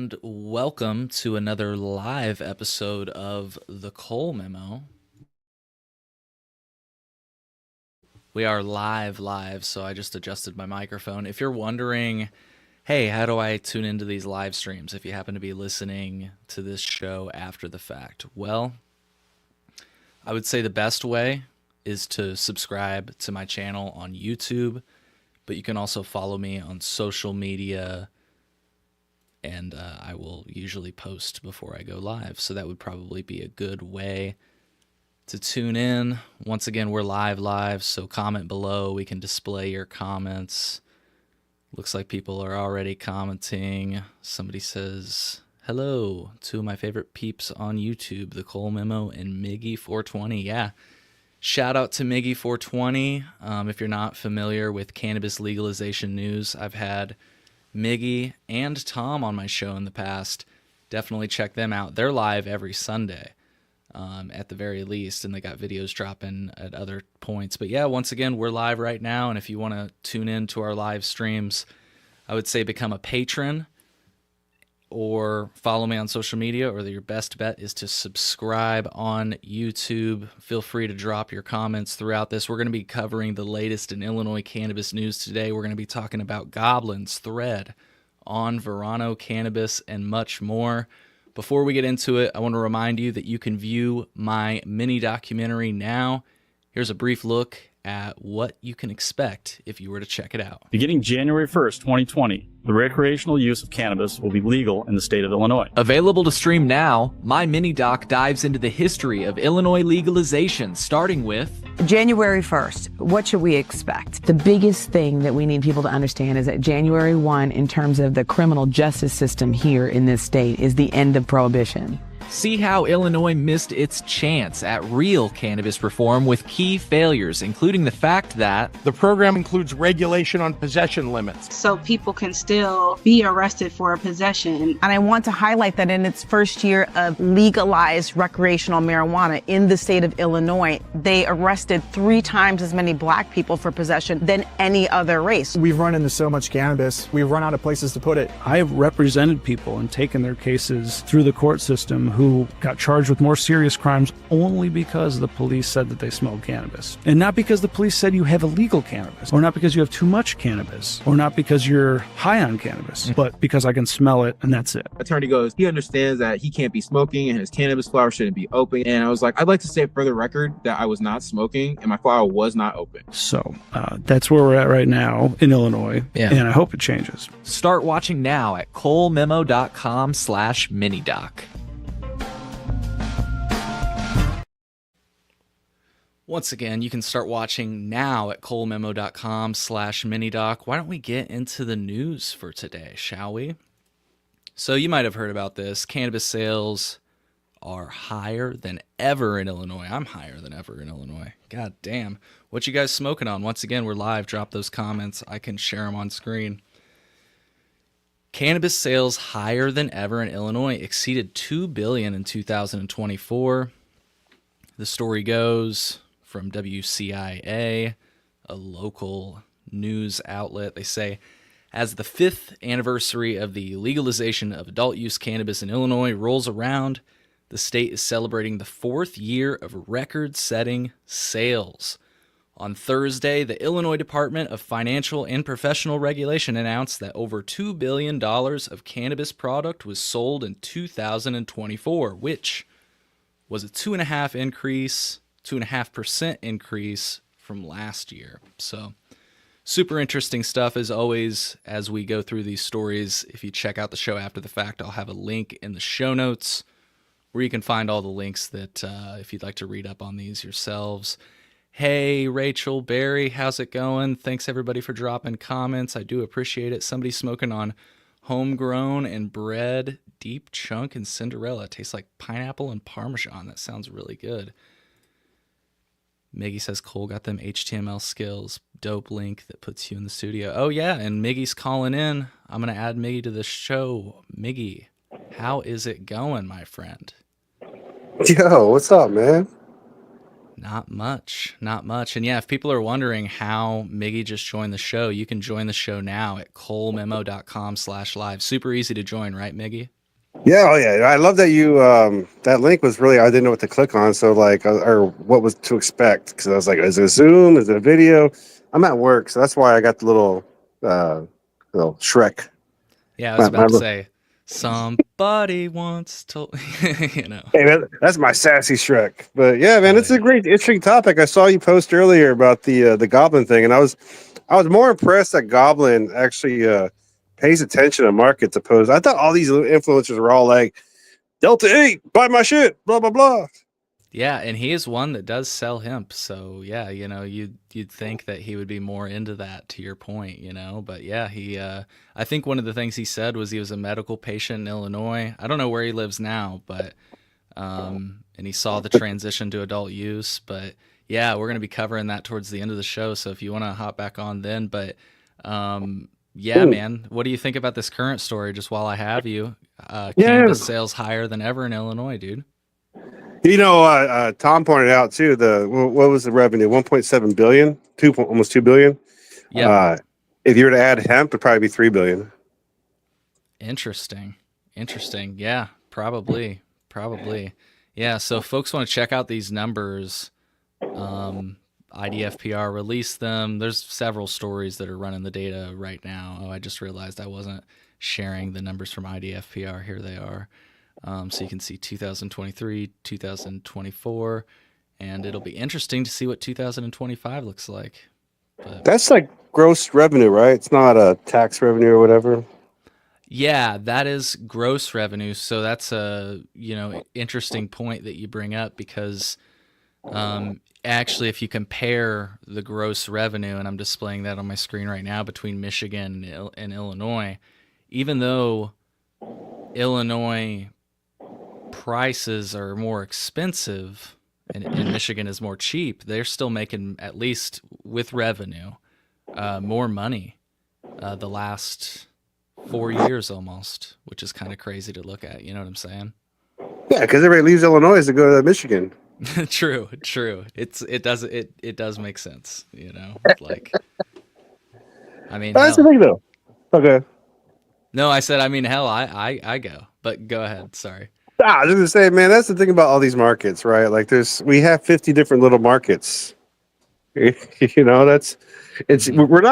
and welcome to another live episode of The Cole Memo. We are live, so I just adjusted my microphone. If you're wondering, hey, how do I tune into these live streams if you happen to be listening to this show after the fact? Well, I would say the best way is to subscribe to my channel on YouTube, but you can also follow me on social media, and I will usually post before I go live. So that would probably be a good way to tune in. Once again, we're live, so comment below. We can display your comments. Looks like people are already commenting. Somebody says, hello, two of my favorite peeps on YouTube, The Cole Memo and Miggy420. Yeah, shout out to Miggy420. If you're not familiar with cannabis legalization news, I've had Miggy and Tom on my show in the past. Definitely check them out. They're live every Sunday, at the very least, and they got videos dropping at other points. But yeah, once again, we're live right now, and if you want to tune in to our live streams, I would say become a patron or follow me on social media, or your best bet is to subscribe on YouTube. Feel free to drop your comments throughout this. We're going to be covering the latest in Illinois cannabis news today. We're going to be talking about Goblin's thread on Verano Cannabis and much more. Before we get into it, I want to remind you that you can view my mini documentary now. Here's a brief look at what you can expect if you were to check it out. Beginning January 1st, 2020, the recreational use of cannabis will be legal in the state of Illinois. Available to stream now, my mini doc dives into the history of Illinois legalization, starting with January 1st. What should we expect? The biggest thing that we need people to understand is that January 1, in terms of the criminal justice system here in this state, is the end of prohibition. see how Illinois missed its chance at real cannabis reform with key failures, including the fact that the program includes regulation on possession limits. So people can still be arrested for a possession. And I want to highlight that in its first year of legalized recreational marijuana in the state of Illinois, they arrested 3 times as many black people for possession than any other race. We've run into so much cannabis, we've run out of places to put it. I have represented people and taken their cases through the court system who got charged with more serious crimes only because the police said that they smelled cannabis. And not because the police said you have illegal cannabis, or not because you have too much cannabis, or not because you're high on cannabis, but because I can smell it and that's it. Attorney goes, he understands that he can't be smoking and his cannabis flower shouldn't be open. And I was like, I'd like to state for the record that I was not smoking and my flower was not open. So that's where we're at right now in Illinois, and I hope it changes. Start watching now at colememo.com/minidoc. Once again, you can start watching now at colememo.com/minidoc. Why don't we get into the news for today, shall we? So you might have heard about this. Cannabis sales are higher than ever in Illinois. I'm higher than ever in Illinois. God damn. What you guys smoking on? Once again, we're live. Drop those comments. I can share them on screen. Cannabis sales higher than ever in Illinois exceeded $2 billion in 2024. The story goes from WCIA, a local news outlet. They say, as the 5th anniversary of the legalization of adult use cannabis in Illinois rolls around, the state is celebrating the 4th year of record-setting sales. On Thursday, the Illinois Department of Financial and Professional Regulation announced that over $2 billion of cannabis product was sold in 2024, which was a 2.5% increase from last year. So super interesting stuff as always as we go through these stories. If you check out the show after the fact, I'll have a link in the show notes where you can find all the links that if you'd like to read up on these yourselves. Hey, Rachel, Barry, how's it going? Thanks everybody for dropping comments. I do appreciate it. Somebody smoking on homegrown and bred deep chunk and Cinderella. It tastes like pineapple and Parmesan. That sounds really good. Miggy says Cole got them HTML skills. Dope link that puts you in the studio. Oh yeah, and Miggy's calling in. I'm going to add Miggy to the show. Miggy, how is it going, my friend? Yo, what's up, man? Not much, not much. And yeah, if people are wondering how Miggy just joined the show, you can join the show now at colememo.com/live. Super easy to join, right, Miggy? Yeah, oh yeah. I love that you that link was really, I didn't know what to click on, so like or what was to expect, because I was like, is it a Zoom? Is it a video? I'm at work, so that's why I got the little Shrek. Yeah, I was about to say somebody once told you know. Hey, that's my sassy Shrek. But yeah, man, it's a great, interesting topic. I saw you post earlier about the Goblin thing, and I was more impressed that Goblin actually pays attention to markets opposed. I thought all these influencers were all like, Delta 8, buy my shit, blah blah blah. Yeah, and he is one that does sell hemp, so yeah, you know, you'd think that he would be more into that, to your point, you know. But yeah, he I think one of the things he said was he was a medical patient in Illinois. I don't know where he lives now, but and he saw the transition to adult use. But yeah, we're gonna be covering that towards the end of the show, so if you want to hop back on then. But yeah, man, what do you think about this current story? Just while I have you, cannabis sales higher than ever in Illinois, dude. You know, Tom pointed out too. What was the revenue? 1.7 billion, almost 2 billion. Yeah. If you were to add hemp, it'd probably be 3 billion. Interesting. Yeah, probably. Yeah. So folks want to check out these numbers. IDFPR released them. There's several stories that are running the data right now. Oh, I just realized I wasn't sharing the numbers from IDFPR. Here they are. So you can see 2023, 2024, and it'll be interesting to see what 2025 looks like. But that's like gross revenue, right? It's not a tax revenue or whatever. Yeah, that is gross revenue. So that's a, interesting point that you bring up, because actually, if you compare the gross revenue, and I'm displaying that on my screen right now, between Michigan and Illinois, even though Illinois prices are more expensive and Michigan is more cheap, they're still making, at least with revenue, more money the last 4 years almost, which is kind of crazy to look at. You know what I'm saying? Yeah, because everybody leaves Illinois to go to Michigan. True. It does make sense. Like, I mean, that's the thing though. Okay. No, I said, I mean, hell, I go, but go ahead. Sorry. I was gonna say, man, that's the thing about all these markets, right? Like, we have 50 different little markets. We're not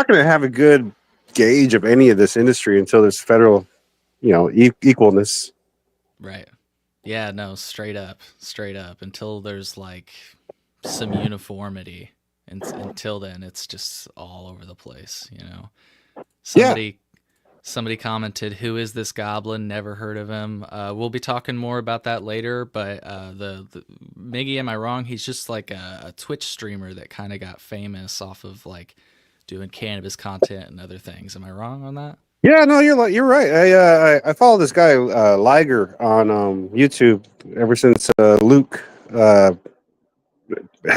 going to have a good gauge of any of this industry until there's federal, equalness. Right. Yeah. No. Straight up. Until there's like some uniformity, and until then, it's just all over the place. Somebody commented, "Who is this Goblin? Never heard of him." We'll be talking more about that later. But the Miggy, am I wrong? He's just like a Twitch streamer that kind of got famous off of like doing cannabis content and other things. Am I wrong on that? Yeah, no, you're right. I follow this guy Liger on YouTube ever since Luke had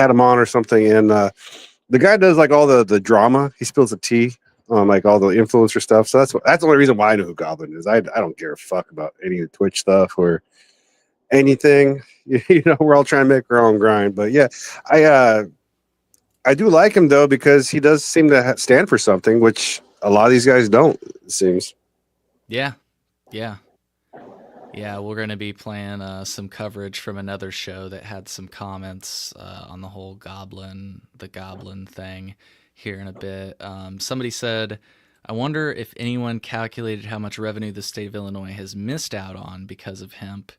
him on or something, and the guy does like all the drama. He spills the tea on like all the influencer stuff. So that's the only reason why I know who Goblin is. I don't give a fuck about any of the Twitch stuff or anything. We're all trying to make our own grind. But yeah, I do like him though, because he does seem to stand for something, which a lot of these guys don't, it seems. Yeah. We're going to be playing some coverage from another show that had some comments on the whole Goblin thing here in a bit. Somebody said, I wonder if anyone calculated how much revenue the state of Illinois has missed out on because of hemp.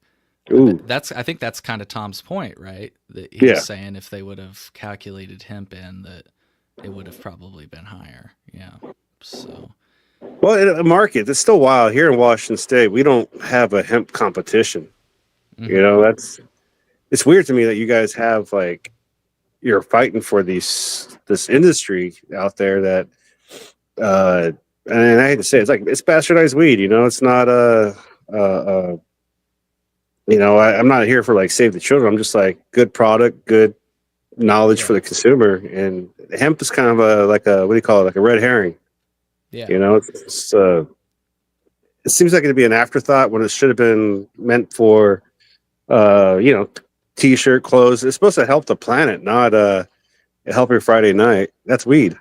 Ooh. I think that's kind of Tom's point, right? That he was saying if they would have calculated hemp in, that it would have probably been higher. Yeah. So. Well, in a market, it's still wild. Here in Washington State, we don't have a hemp competition. Mm-hmm. It's weird to me that you guys have like, you're fighting for this industry out there that, and I hate to say it's bastardized weed. It's not I'm not here for like save the children. I'm just like good product, good knowledge for the consumer, and hemp is kind of what do you call it? Like a red herring. Yeah. It seems like it'd be an afterthought when it should have been meant for, T-shirt, clothes. It's supposed to help the planet, not help your Friday night. That's weed.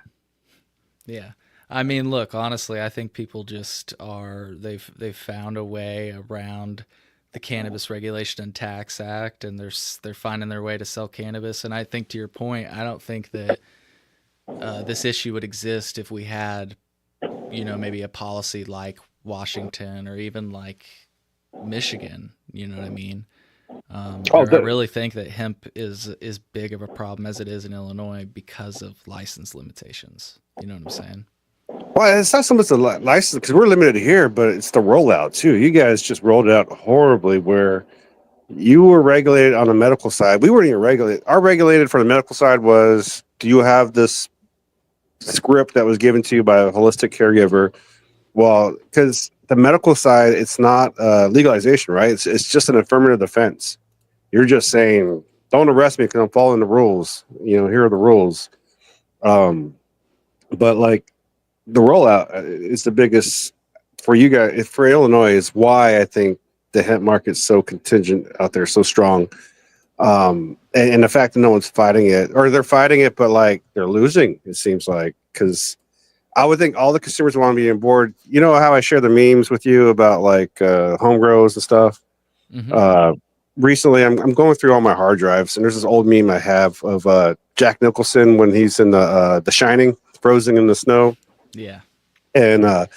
Yeah. I mean, look, honestly, I think people just they've found a way around the Cannabis Regulation and Tax Act, and they're finding their way to sell cannabis. And I think, to your point, I don't think that this issue would exist if we had, maybe a policy like Washington or even like Michigan. You know what I mean? I really think that hemp is big of a problem as it is in Illinois because of license limitations. You know what I'm saying? Well, it's not so much the license because we're limited here, but it's the rollout too. You guys just rolled it out horribly where you were regulated on the medical side. We weren't even regulated. Our regulated for the medical side was, do you have this script that was given to you by a holistic caregiver? Well, because the medical side, it's not legalization, right? It's just an affirmative defense. You're just saying, don't arrest me because I'm following the rules. Here are the rules. But like the rollout is the biggest for you guys, for Illinois, is why I think the hemp market's so contingent out there, so strong. And the fact that no one's fighting it, or they're fighting it, but like they're losing, it seems like, because I would think all the consumers want to be on board. You know how I share the memes with you about like home grows and stuff? Mm-hmm. Recently, I'm going through all my hard drives, and there's this old meme I have of Jack Nicholson when he's in the Shining, frozen in the snow. Yeah. And, I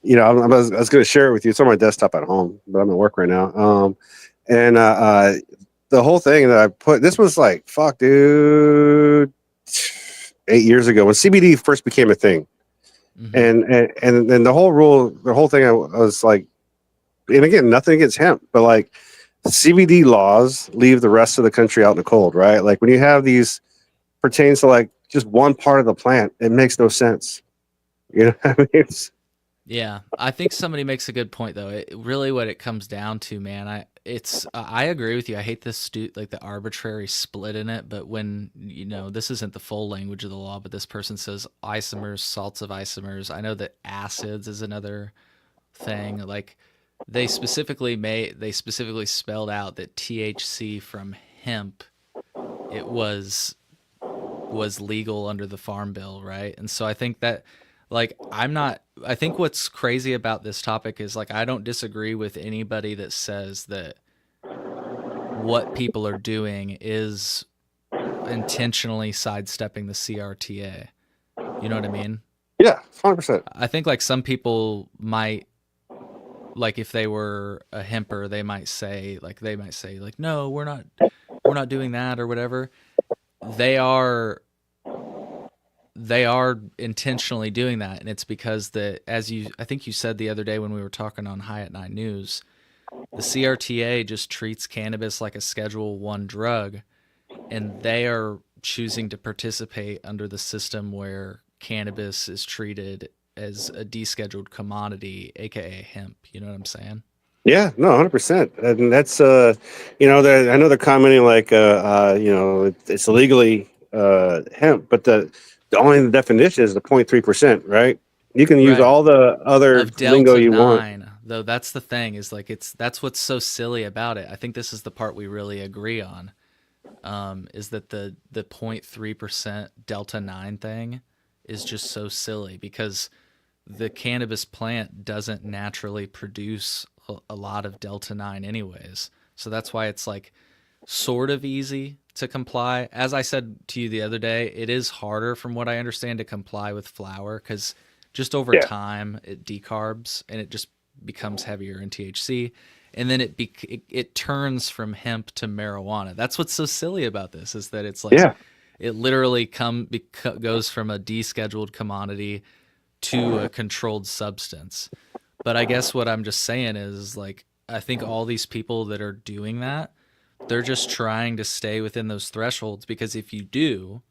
was going to share it with you. It's on my desktop at home, but I'm at work right now. The whole thing that I put, this was like, fuck, dude, 8 years ago when CBD first became a thing. Mm-hmm. And the whole thing I was like, and again, nothing against hemp, but like CBD laws leave the rest of the country out in the cold, right? Like when you have these pertains to like just one part of the plant, it makes no sense. You know what I mean? Yeah, I think somebody makes a good point though. Really what it comes down to, man, I agree with you. I hate this like the arbitrary split in it, but when, this isn't the full language of the law, but this person says isomers, salts of isomers. I know that acids is another thing. Like they specifically spelled out that THC from hemp, it was legal under the Farm Bill, right? And so I think that, like, I think what's crazy about this topic is, like, I don't disagree with anybody that says that what people are doing is intentionally sidestepping the CRTA. You know what I mean? Yeah, 100%. I think, like, some people might, like, if they were a hemper, they might say, like, no, we're not doing that or whatever. They are intentionally doing that, and it's because I think you said the other day when we were talking on High at Night News, the CRTA just treats cannabis like a Schedule 1 drug, and they are choosing to participate under the system where cannabis is treated as a descheduled commodity, aka hemp. You know what I'm saying? Yeah, no, 100%. And that's I know they're commenting like it's illegally hemp, but the only definition is the 0.3%, right? You can use all the other lingo you want. Though that's the thing, is like that's what's so silly about it. I think this is the part we really agree on. Is that the 0.3% Delta 9 thing is just so silly because the cannabis plant doesn't naturally produce a lot of Delta 9 anyways. So that's why it's like sort of easy to comply. As I said to you the other day, it is harder from what I understand to comply with flower because just over time it decarbs and it just becomes heavier in THC. And then it turns from hemp to marijuana. That's what's so silly about this, is that it's like it literally goes from a descheduled commodity to a controlled substance. But I guess what I'm just saying is, like, I think all these people that are doing that, they're just trying to stay within those thresholds, because if you do,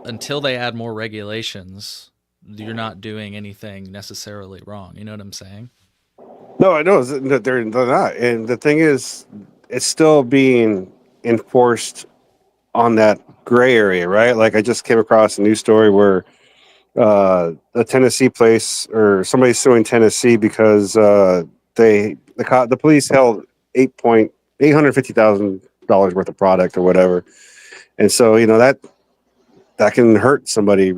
until they add more regulations, you're not doing anything necessarily wrong. You know what I'm saying? No, I know that they're not. And the thing is, it's still being enforced on that gray area, right? Like I just came across a news story where a Tennessee place, or somebody's suing Tennessee because the police held 8 point, $850,000 worth of product or whatever. And so, that can hurt somebody,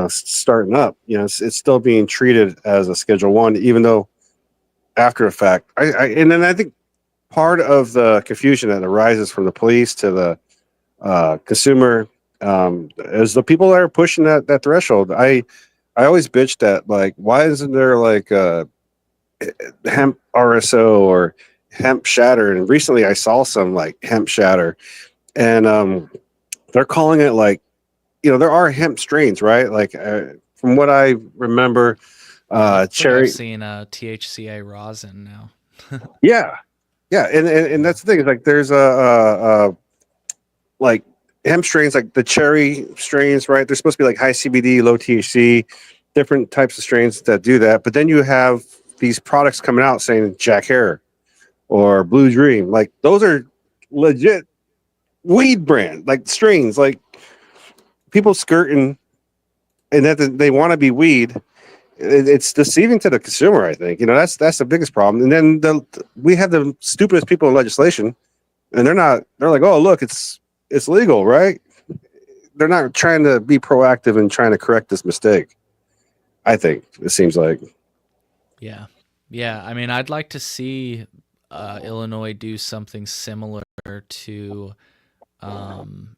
starting up. It's still being treated as a Schedule 1, even though after a fact, and then I think part of the confusion that arises from the police to the consumer is the people that are pushing that threshold. I always bitch that, like, why isn't there like hemp RSO or hemp shatter? And recently I saw some like hemp shatter, and they're calling it like, there are hemp strains, right? Like from what I remember, I think cherry. I've seen THCA rosin now. Yeah, and that's the thing. Is like there's like hemp strains, like the cherry strains, right? They're supposed to be like high CBD, low THC, different types of strains that do that. But then you have these products coming out saying Jack Hare or Blue Dream. Like those are legit weed brand, like strains, like people skirting, and that they want to be weed. It's deceiving to the consumer. I think that's the biggest problem. And then we have the stupidest people in legislation, and they're like, oh look, it's legal, right? They're not trying to be proactive and trying to correct this mistake. I think it seems like. Yeah. I mean, I'd like to see Illinois do something similar to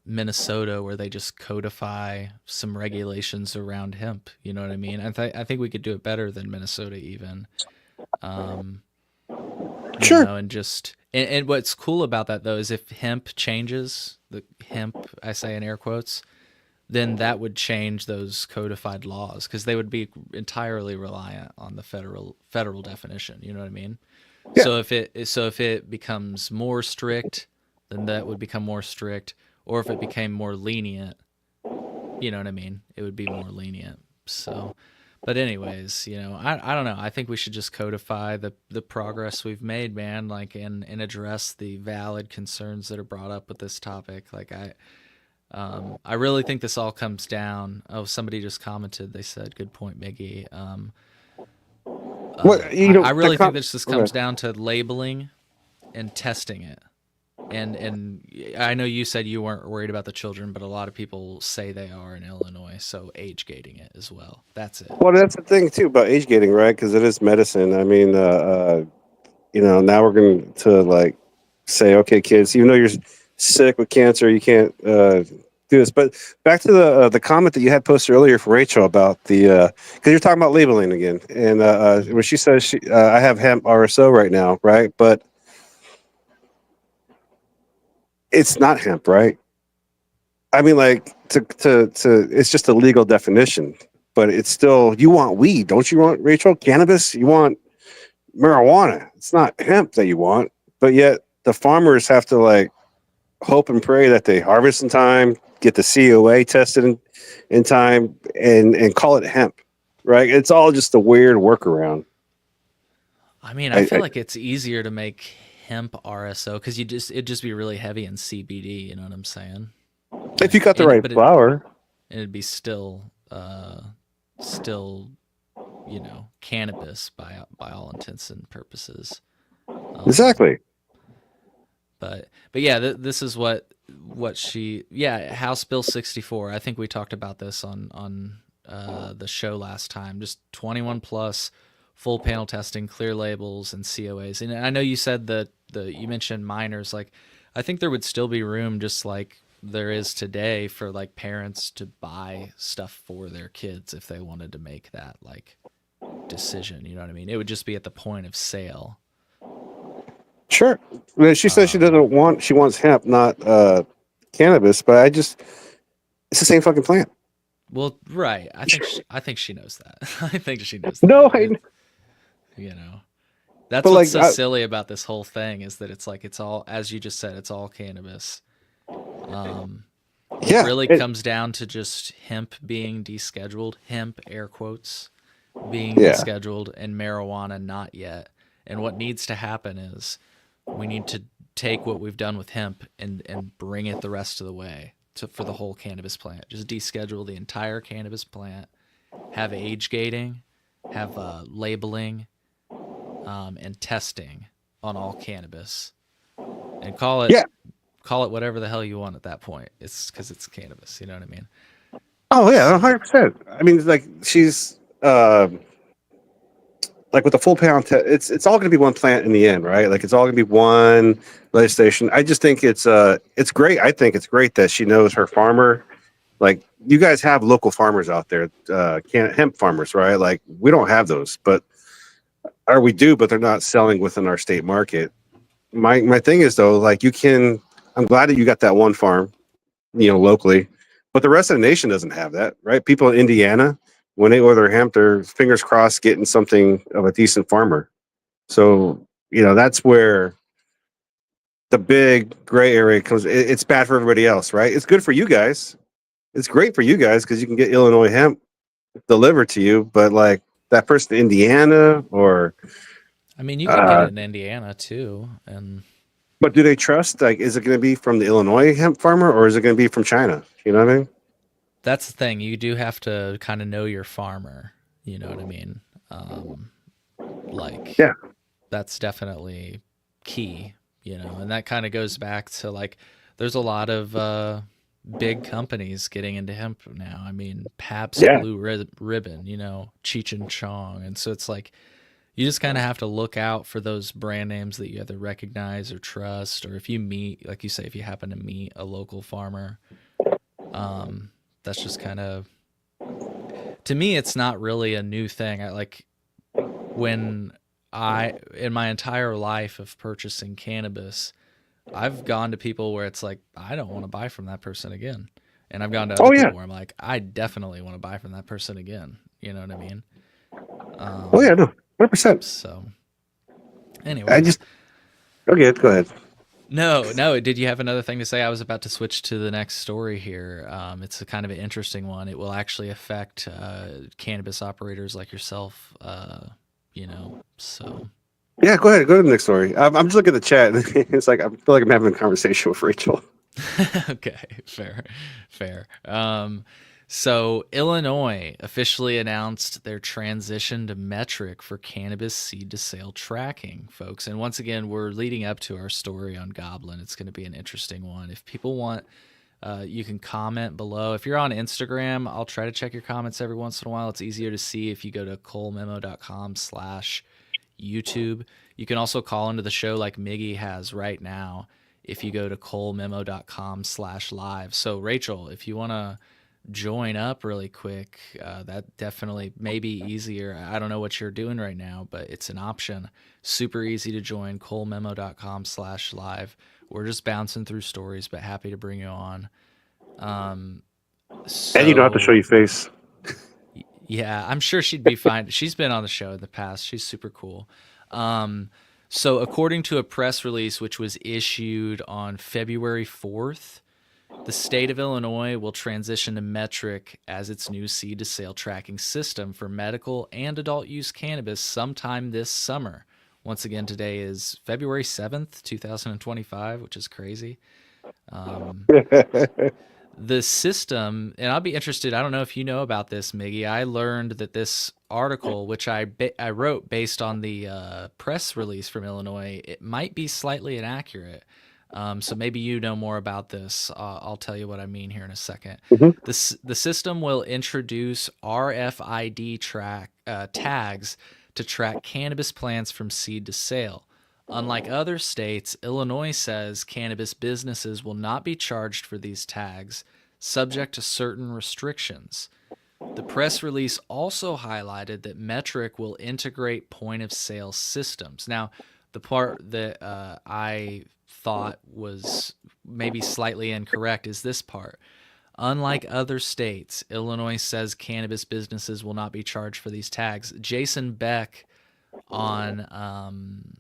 Minnesota, where they just codify some regulations around hemp. You know what I mean? I think we could do it better than Minnesota even. Sure. And what's cool about that though is if hemp changes, the hemp I say in air quotes, then that would change those codified laws, because they would be entirely reliant on the federal definition. You know what I mean? Yeah. So if it becomes more strict, then that would become more strict. Or if it became more lenient, you know what I mean? It would be more lenient. So, but anyways, I don't know. I think we should just codify the progress we've made, man, like, and address the valid concerns that are brought up with this topic. Like I really think this all comes down. Oh, somebody just commented. They said, "Good point, Miggy." I really think this just comes down to labeling and testing it. And I know you said you weren't worried about the children, but a lot of people say they are in Illinois. So age gating it as well. That's it. Well, that's the thing too about age gating, right? Because it is medicine. I mean, now we're going to like say, okay, kids, even though you're sick with cancer, you can't do this. But back to the comment that you had posted earlier from Rachel about the because you're talking about labeling again, and when she says I have hemp RSO right now, right? But it's not hemp, right? I mean, like to it's just a legal definition, but it's still, you want weed, don't you want, Rachel? Cannabis? You want marijuana? It's not hemp that you want, but yet the farmers have to like hope and pray that they harvest in time, get the COA tested in time, and call it hemp, right? It's all just a weird workaround. I mean, I feel like it's easier to make hemp RSO because it'd just be really heavy in CBD. You know what I'm saying? If you got the right flower, it'd be still, cannabis by all intents and purposes. Exactly. But yeah, this is what House Bill 64. I think we talked about this on the show last time. Just 21 plus. Full panel testing, clear labels, and COAs. And I know you said that you mentioned minors. Like, I think there would still be room, just like there is today, for like parents to buy stuff for their kids if they wanted to make that like decision. You know what I mean? It would just be at the point of sale. Sure. She says she wants hemp, not cannabis. But it's the same fucking plant. Well, right. I think she knows that. I think she knows that. No, that's what's so silly about this whole thing, is that it's like, it's all, as you just said, it's all cannabis. It really comes down to just hemp being descheduled, hemp air quotes being descheduled, and marijuana not yet. And what needs to happen is we need to take what we've done with hemp and bring it the rest of the way for the whole cannabis plant. Just deschedule the entire cannabis plant, have age gating, have labeling, and testing on all cannabis. and call it whatever the hell you want at that point. It's because it's cannabis. You know what I mean? Oh yeah, 100%. I mean, like she's like with the full pound, it's all going to be one plant in the end, right? Like it's all going to be one legislation. I just think it's great. I think it's great that she knows her farmer. Like you guys have local farmers out there, hemp farmers, right? Like we don't have those, but we do, but they're not selling within our state market. My thing is though, like I'm glad that you got that one farm, locally, but the rest of the nation doesn't have that, right? People in Indiana, when they order hemp, they're fingers crossed getting something of a decent farmer. So, that's where the big gray area comes. It's bad for everybody else, right? It's good for you guys. It's great for you guys because you can get Illinois hemp delivered to you, but like that person in Indiana or... I mean, you can get it in Indiana too. But do they trust, like, is it going to be from the Illinois hemp farmer or is it going to be from China? You know what I mean? That's the thing. You do have to kind of know your farmer. You know what I mean? That's definitely key, and that kind of goes back to like, there's a lot of big companies getting into hemp now. I mean, Pabst Blue Ribbon, Cheech and Chong. And so it's like, you just kind of have to look out for those brand names that you either recognize or trust, or if you meet, like you say, if you happen to meet a local farmer, that's just kind of, to me, it's not really a new thing. In my entire life of purchasing cannabis, I've gone to people where it's like, I don't want to buy from that person again. And I've gone to other people where I'm like, I definitely want to buy from that person again. You know what I mean? No, 100%. So anyway, go ahead. No. Did you have another thing to say? I was about to switch to the next story here. It's a kind of an interesting one. It will actually affect cannabis operators like yourself. So. Yeah, go ahead. Go to the next story. I'm just looking at the chat. It's like I feel like I'm having a conversation with Rachel. Okay, fair. So Illinois officially announced their transition to metric for cannabis seed to sale tracking, folks. And once again, we're leading up to our story on Goblin. It's going to be an interesting one. If people want, you can comment below. If you're on Instagram, I'll try to check your comments every once in a while. It's easier to see if you go to colememo.com/YouTube. You can also call into the show like Miggy has right now if you go to colememo.com/live. So Rachel, if you want to join up really quick, that definitely may be easier. I don't know what you're doing right now, but it's an option. Super easy to join, colememo.com/live. We're just bouncing through stories, but happy to bring you on. And you don't have to show your face. Yeah, I'm sure she'd be fine. She's been on the show in the past. She's super cool. So according to a press release which was issued on February 4th, the state of Illinois will transition to metric as its new seed to sale tracking system for medical and adult use cannabis sometime this summer. Once again, today is February 7th, 2025, which is crazy. The system, and I'll be interested, I don't know if you know about this, Miggy. I learned that this article, which I wrote based on the press release from Illinois, it might be slightly inaccurate. So maybe you know more about this. I'll tell you what I mean here in a second. Mm-hmm. The system will introduce RFID tags to track cannabis plants from seed to sale. Unlike other states, Illinois says cannabis businesses will not be charged for these tags, subject to certain restrictions. The press release also highlighted that Metric will integrate point-of-sale systems. Now, the part that I thought was maybe slightly incorrect is this part. Unlike other states, Illinois says cannabis businesses will not be charged for these tags. Jason Beck on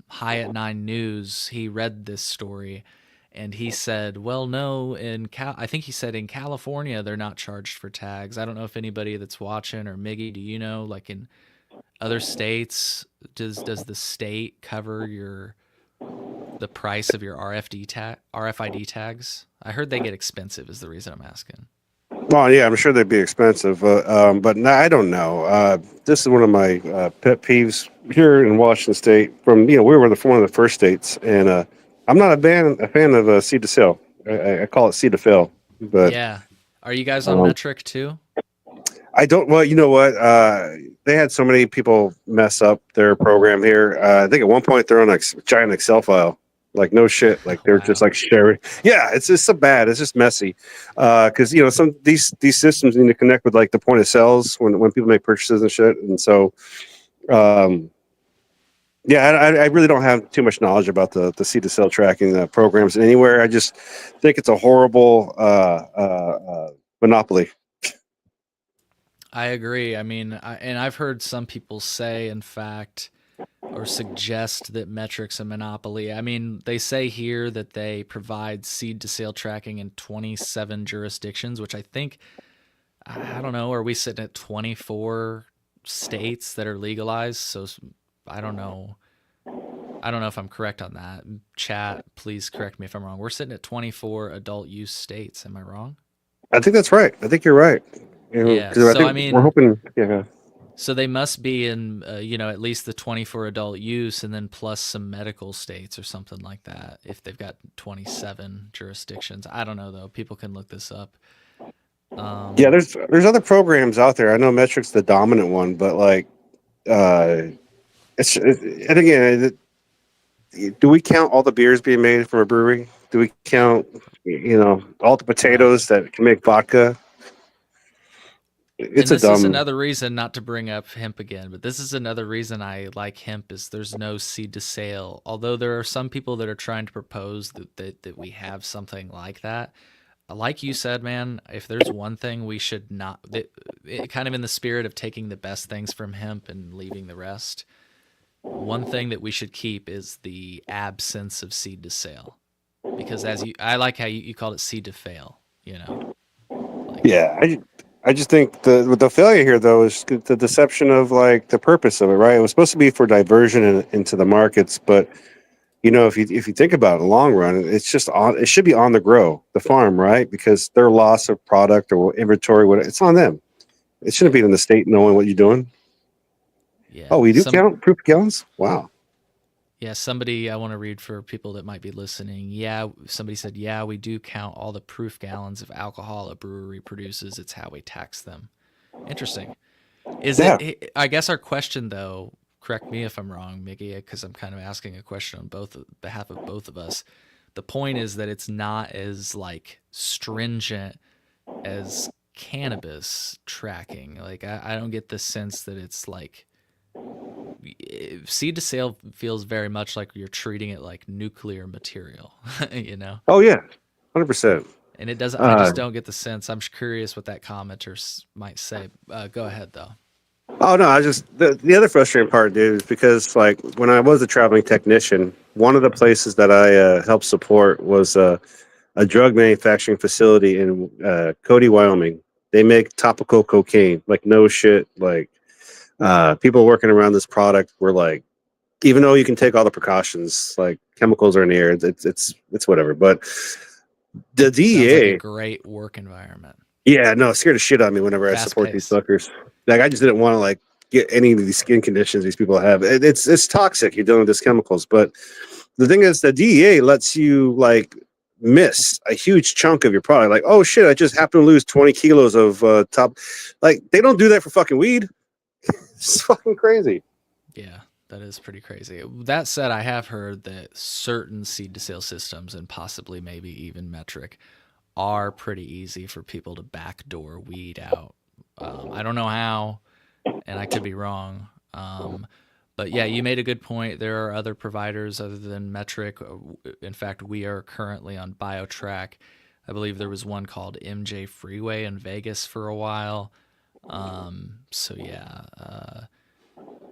High at 9 News, he read this story and he said, well, no, I think he said in California they're not charged for tags. I don't know if anybody that's watching, or Miggy, do you know, like in other states, does the state cover the price of your RFID tags? I heard they get expensive is the reason I'm asking. Well, yeah, I'm sure they'd be expensive, but no, I don't know. This is one of my pet peeves here in Washington State. We were one of the first states, and I I'm not a fan of seed to sale. I call it seed to fail. But Yeah. Are you guys on metric too? I don't. Well, you know what? They had so many people mess up their program here. I think at one point they're on a giant Excel file. Like no shit. Like they're just like sharing. Yeah, it's just so bad. It's just messy. Because you know some these systems need to connect with like the point of sales when people make purchases and shit. And so, yeah, I really don't have too much knowledge about the seed to sale tracking programs anywhere. I just think it's a horrible monopoly. I agree. I mean, and I've heard some people say, in fact, or suggest that metric's a monopoly. I mean, they say here that they provide seed to sale tracking in 27 jurisdictions, which I think, I don't know, are we sitting at 24 states that are legalized? So I don't know. I don't know if I'm correct on that. Chat, please correct me if I'm wrong. We're sitting at 24 adult use states. Am I wrong? I think that's right. I think you're right. Yeah. So I mean, we're hoping. Yeah. So they must be in, at least the 24 adult use, and then plus some medical states or something like that. If they've got 27 jurisdictions, I don't know though. People can look this up. Yeah, there's other programs out there. I know Metric's the dominant one, but like, and again, do we count all the beers being made from a brewery? Do we count, all the potatoes that can make vodka? This is another reason not to bring up hemp again, but this is another reason I like hemp is there's no seed to sale. Although there are some people that are trying to propose that we have something like that. Like you said, man, if there's one thing we should not, kind of in the spirit of taking the best things from hemp and leaving the rest, one thing that we should keep is the absence of seed to sale. Because I like how you called it seed to fail, Yeah, I just think the failure here though is the deception of like the purpose of it, right? It was supposed to be for diversion into the markets, but if you think about it in the long run, it's just it should be on the grow, the farm, right? Because their loss of product or inventory, it's on them. It shouldn't be in the state knowing what you're doing. Yeah. Oh, we do count proof gallons? Wow. Yeah, I want to read for people that might be listening. Yeah, somebody said, yeah, we do count all the proof gallons of alcohol a brewery produces. It's how we tax them. Interesting. I guess our question, though, correct me if I'm wrong, Mickey, because I'm kind of asking a question on behalf of both of us. The point is that it's not as like stringent as cannabis tracking. Like I don't get the sense that it's like seed to sale feels very much like you're treating it like nuclear material, Oh yeah, 100%. And it doesn't. I just don't get the sense. I'm curious what that commenter might say. Go ahead though. Oh no, the other frustrating part, dude, is because like when I was a traveling technician, one of the places that I helped support was a drug manufacturing facility in Cody, Wyoming. They make topical cocaine, like no shit. Like people working around this product were like, even though you can take all the precautions, like chemicals are in the air, it's whatever. But the DEA, sounds like a great work environment. Yeah, no, it scared the shit out of me whenever I support these suckers. Like I just didn't want to like get any of these skin conditions these people have. It's toxic. You're dealing with these chemicals, but the thing is, the DEA lets you like miss a huge chunk of your product. Like, oh shit, I just happened to lose 20 kilos of top. Like they don't do that for fucking weed. It's fucking crazy. Yeah, that is pretty crazy. That said, I have heard that certain seed to sale systems and possibly maybe even metric are pretty easy for people to backdoor weed out. I don't know how, and I could be wrong. But yeah, you made a good point. There are other providers other than Metric. In fact, we are currently on BioTrack. I believe there was one called MJ Freeway in Vegas for a while. So yeah,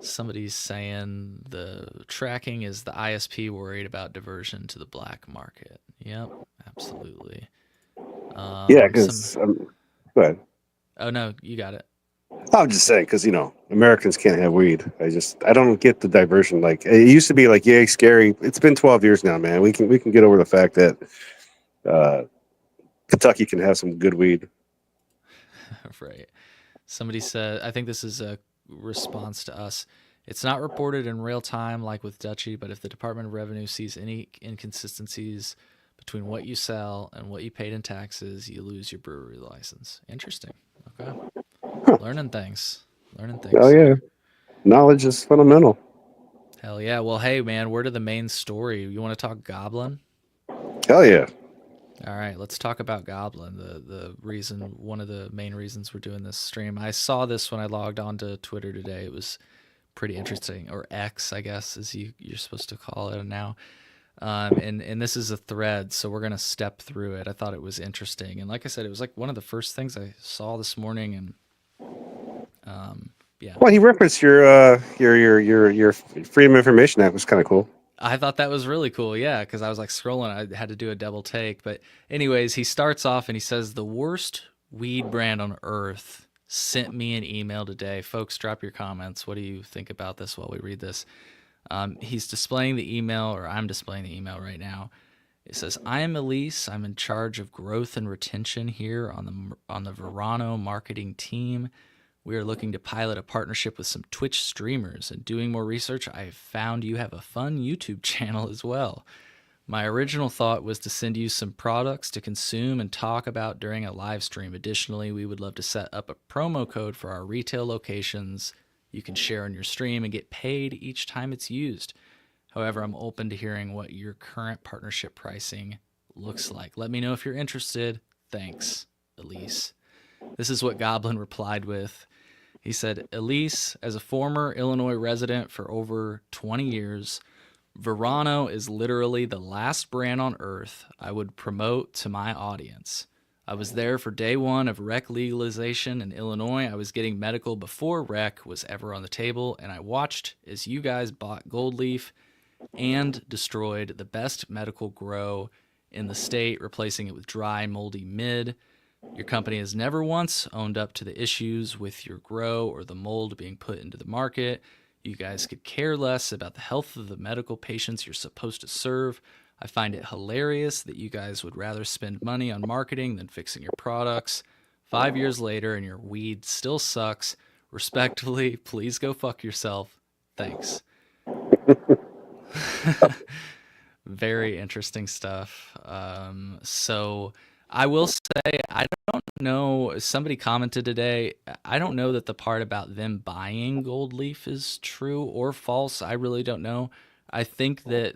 somebody's saying the tracking is the ISP worried about diversion to the black market. Yep, absolutely. Yeah, because go ahead. Oh no, you got it. I'm just saying because Americans can't have weed. I don't get the diversion. Like it used to be like, yay, scary. It's been 12 years now, man. We can get over the fact that Kentucky can have some good weed. Right. Somebody said, I think this is a response to us. It's not reported in real time like with Dutchy, but if the Department of Revenue sees any inconsistencies between what you sell and what you paid in taxes, you lose your brewery license. Interesting. Okay. Learning things. Oh yeah, knowledge is fundamental. Hell yeah. Well, hey man, word of the main story. You want to talk Goblin? Hell yeah. All right, let's talk about Goblin. One of the main reasons we're doing this stream. I saw this when I logged on to Twitter today. It was pretty interesting, or X, I guess, as you're supposed to call it now. And this is a thread, so we're gonna step through it. I thought it was interesting, and like I said, it was like one of the first things I saw this morning, and yeah. Well, he referenced your Freedom of Information Act, was kind of cool. I thought that was really cool, yeah, because I was like scrolling. I had to do a double take. But anyways, he starts off and he says, the worst weed brand on earth sent me an email today. Folks, drop your comments. What do you think about this while we read this? He's displaying the email, or I'm displaying the email right now. It says, I am Elise. I'm in charge of growth and retention here on the Verano marketing team. We are looking to pilot a partnership with some Twitch streamers, and doing more research, I found you have a fun YouTube channel as well. My original thought was to send you some products to consume and talk about during a live stream. Additionally, we would love to set up a promo code for our retail locations you can share on your stream and get paid each time it's used. However, I'm open to hearing what your current partnership pricing looks like. Let me know if you're interested. Thanks, Elise. This is what Goblin replied with. He said, Elise, as a former Illinois resident for over 20 years, Verano is literally the last brand on earth I would promote to my audience. I was there for day one of rec legalization in Illinois. I was getting medical before rec was ever on the table, and I watched as you guys bought Gold Leaf and destroyed the best medical grow in the state, replacing it with dry, moldy mid. Your company has never once owned up to the issues with your grow or the mold being put into the market. You guys could care less about the health of the medical patients you're supposed to serve. I find it hilarious that you guys would rather spend money on marketing than fixing your products. 5 years later and your weed still sucks. Respectfully, please go fuck yourself. Thanks. Very interesting stuff. So I will say, I don't know, somebody commented today, I don't know that the part about them buying Gold Leaf is true or false. I really don't know. I think that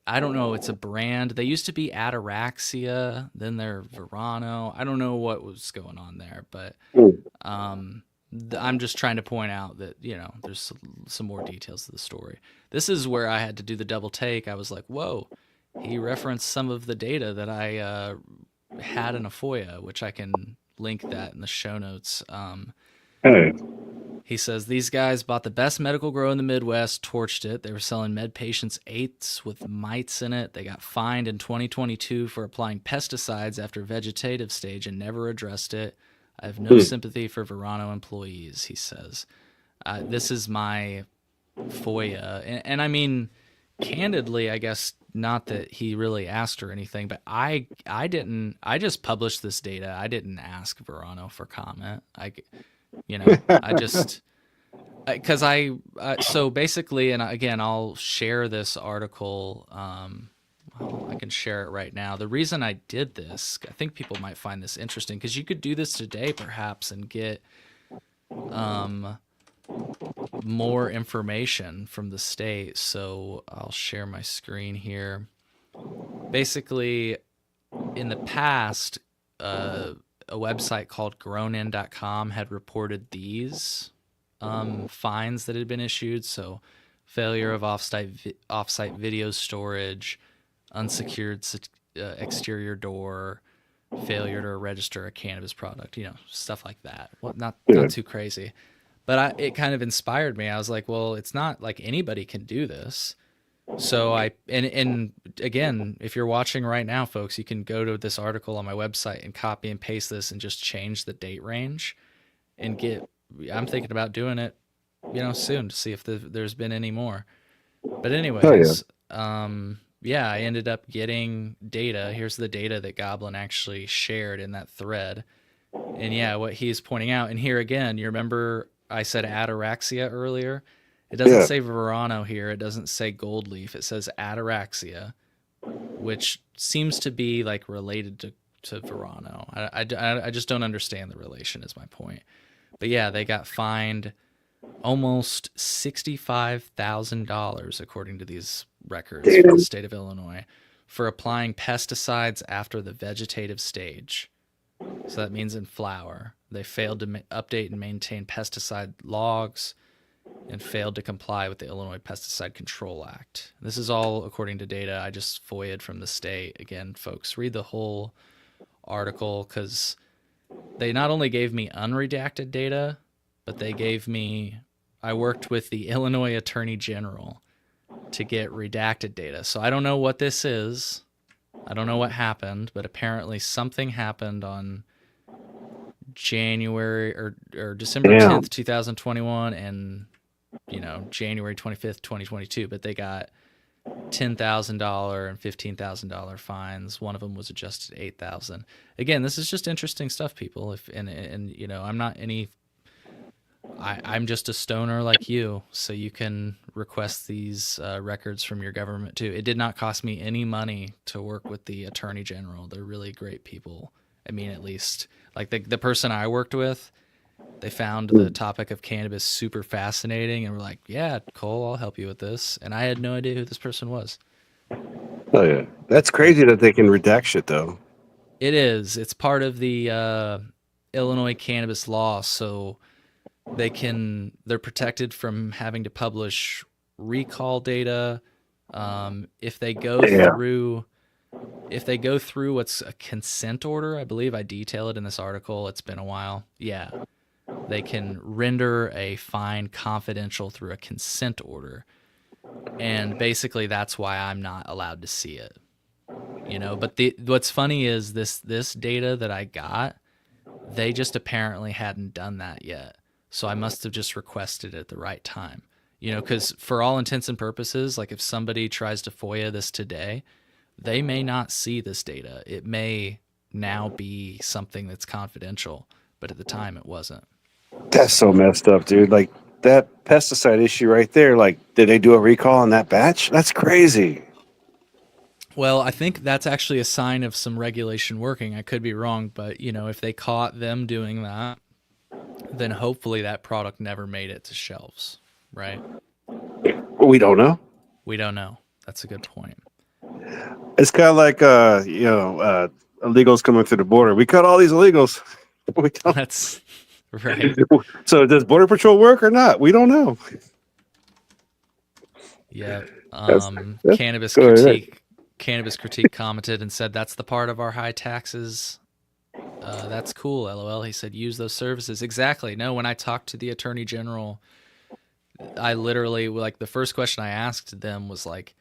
I don't know, it's a brand. They used to be Ataraxia, then they're Verano. I don't know what was going on there, but I'm just trying to point out that, there's some more details to the story. This is where I had to do the double take. I was like, whoa. He referenced some of the data that I had in a FOIA, which I can link that in the show notes. He says, these guys bought the best medical grow in the Midwest, torched it. They were selling med patients 8s with mites in it. They got fined in 2022 for applying pesticides after vegetative stage and never addressed it. I have no sympathy for Verano employees, he says. This is my FOIA. And I mean, candidly, I guess, not that he really asked or anything, but I just published this data. I didn't ask Verano for comment. So basically, and again, I'll share this article. I can share it right now. The reason I did this, I think people might find this interesting, because you could do this today perhaps and get more information from the state. So I'll share my screen here. Basically, in the past, a website called grownin.com had reported these fines that had been issued. So failure of offsite video storage, unsecured exterior door, failure to register a cannabis product, stuff like that. Well, not too crazy. But it kind of inspired me. I was like, well, it's not like anybody can do this. So and again, if you're watching right now, folks, you can go to this article on my website and copy and paste this and just change the date range and I'm thinking about doing it, soon to see if there's been any more. But anyways, I ended up getting data. Here's the data that Goblin actually shared in that thread. And yeah, what he's pointing out, and here again, you remember I said ataraxia earlier. It doesn't say Verano here. It doesn't say gold leaf. It says ataraxia, which seems to be like related to Verano. I just don't understand the relation is my point. But yeah, they got fined almost $65,000 according to these records from the state of Illinois for applying pesticides after the vegetative stage. So that means in flower. They failed to update and maintain pesticide logs and failed to comply with the Illinois Pesticide Control Act. This is all according to data I just FOIA'd from the state. Again, folks, read the whole article because they not only gave me unredacted data, but they gave me, I worked with the Illinois Attorney General to get redacted data. So I don't know what this is. I don't know what happened, but apparently something happened on January or December 10th, 2021 and, January 25th, 2022, but they got $10,000 and $15,000 fines. One of them was adjusted $8,000. Again, this is just interesting stuff, people. I'm not any, I'm just a stoner like you, so you can request these records from your government too. It did not cost me any money to work with the Attorney General. They're really great people. I mean, at least like the person I worked with, they found the topic of cannabis super fascinating and were like, yeah, Cole, I'll help you with this. And I had no idea who this person was. Oh, yeah. That's crazy that they can redact shit, though. It is. It's part of the Illinois cannabis law. So they're protected from having to publish recall data. If they go through what's a consent order, I believe I detail it in this article. It's been a while. Yeah. They can render a fine confidential through a consent order. And basically that's why I'm not allowed to see it. But what's funny is this data that I got, they just apparently hadn't done that yet. So I must have just requested it at the right time. Because for all intents and purposes, like if somebody tries to FOIA this today, they may not see this data. It may now be something that's confidential, but at the time it wasn't. That's so messed up, dude. Like that pesticide issue right there. Like, did they do a recall on that batch? That's crazy. Well, I think that's actually a sign of some regulation working. I could be wrong, but if they caught them doing that, then hopefully that product never made it to shelves, right? We don't know. We don't know. That's a good point. It's kind of like illegals coming through the border. We caught all these illegals. That's right. So does Border Patrol work or not? We don't know. Yeah. That's Cannabis Critique commented and said that's the part of our high taxes. That's cool, LOL. He said use those services. Exactly. No, when I talked to the Attorney General, I literally, like, the first question I asked them was like,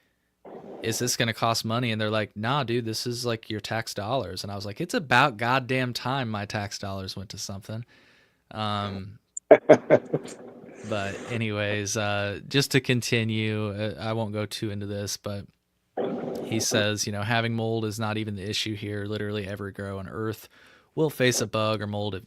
is this going to cost money? And they're like, nah, dude, this is like your tax dollars. And I was like, it's about goddamn time my tax dollars went to something. But anyways, just to continue, I won't go too into this, but he says, having mold is not even the issue here. Literally every grow on earth will face a bug or mold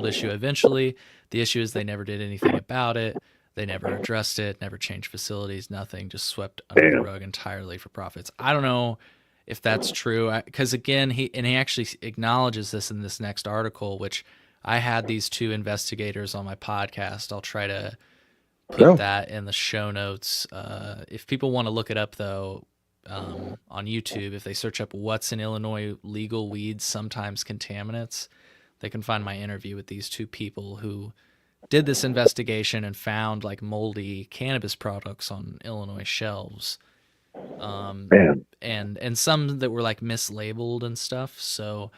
issue eventually. The issue is they never did anything about it. They never addressed it, never changed facilities, nothing, just swept under the rug entirely for profits. I don't know if that's true, because again, he actually acknowledges this in this next article, which I had these two investigators on my podcast. I'll try to put that in the show notes. If people want to look it up, though, on YouTube, if they search up what's in Illinois legal weeds, sometimes contaminants, they can find my interview with these two people who did this investigation and found like moldy cannabis products on Illinois shelves. And some that were like mislabeled and stuff. So,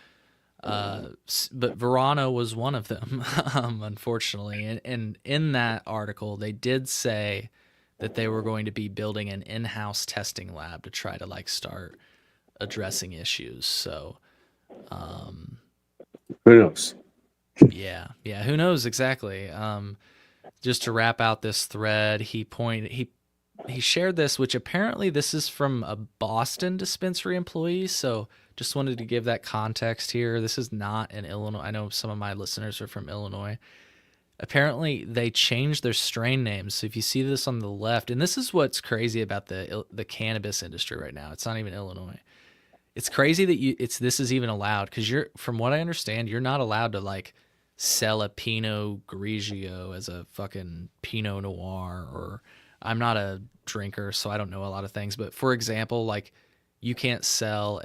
but Verano was one of them, unfortunately. And in that article, they did say that they were going to be building an in-house testing lab to try to like start addressing issues. So, who knows? Yeah, who knows exactly. Just to wrap out this thread, he shared this, which apparently this is from a Boston dispensary employee. So just wanted to give that context here. This is not in Illinois. I know some of my listeners are from Illinois. apparently they changed their strain names. So if you see this on the left, and this is what's crazy about the cannabis industry right now. It's not even Illinois. It's crazy that this is even allowed, because from what I understand, you're not allowed to like sell a Pinot Grigio as a fucking Pinot Noir, or I'm not a drinker, so I don't know a lot of things. But for example, like you can't sell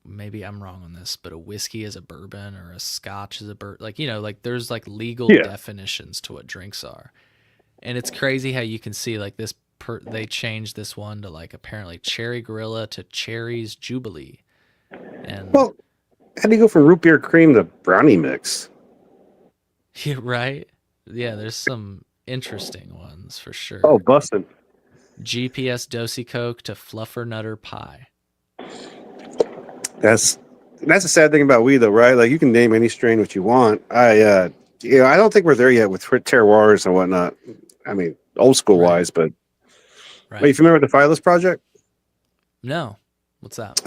maybe I'm wrong on this, but a whiskey as a bourbon or a scotch as a bourbon. Like, like there's like legal definitions to what drinks are. And it's crazy how you can see like this, they changed this one to like apparently Cherry Gorilla to Cherry's Jubilee. And well, how do you go from root beer cream to brownie mix? Yeah, right? Yeah, there's some interesting ones for sure. Oh, busted. GPS Dosey Coke to Fluffer Nutter Pie. That's the sad thing about weed, though, right? Like you can name any strain what you want. I don't think we're there yet with terroirs and whatnot. I mean, old school wise, but wait, you familiar with the Phyllis Project? No. What's that?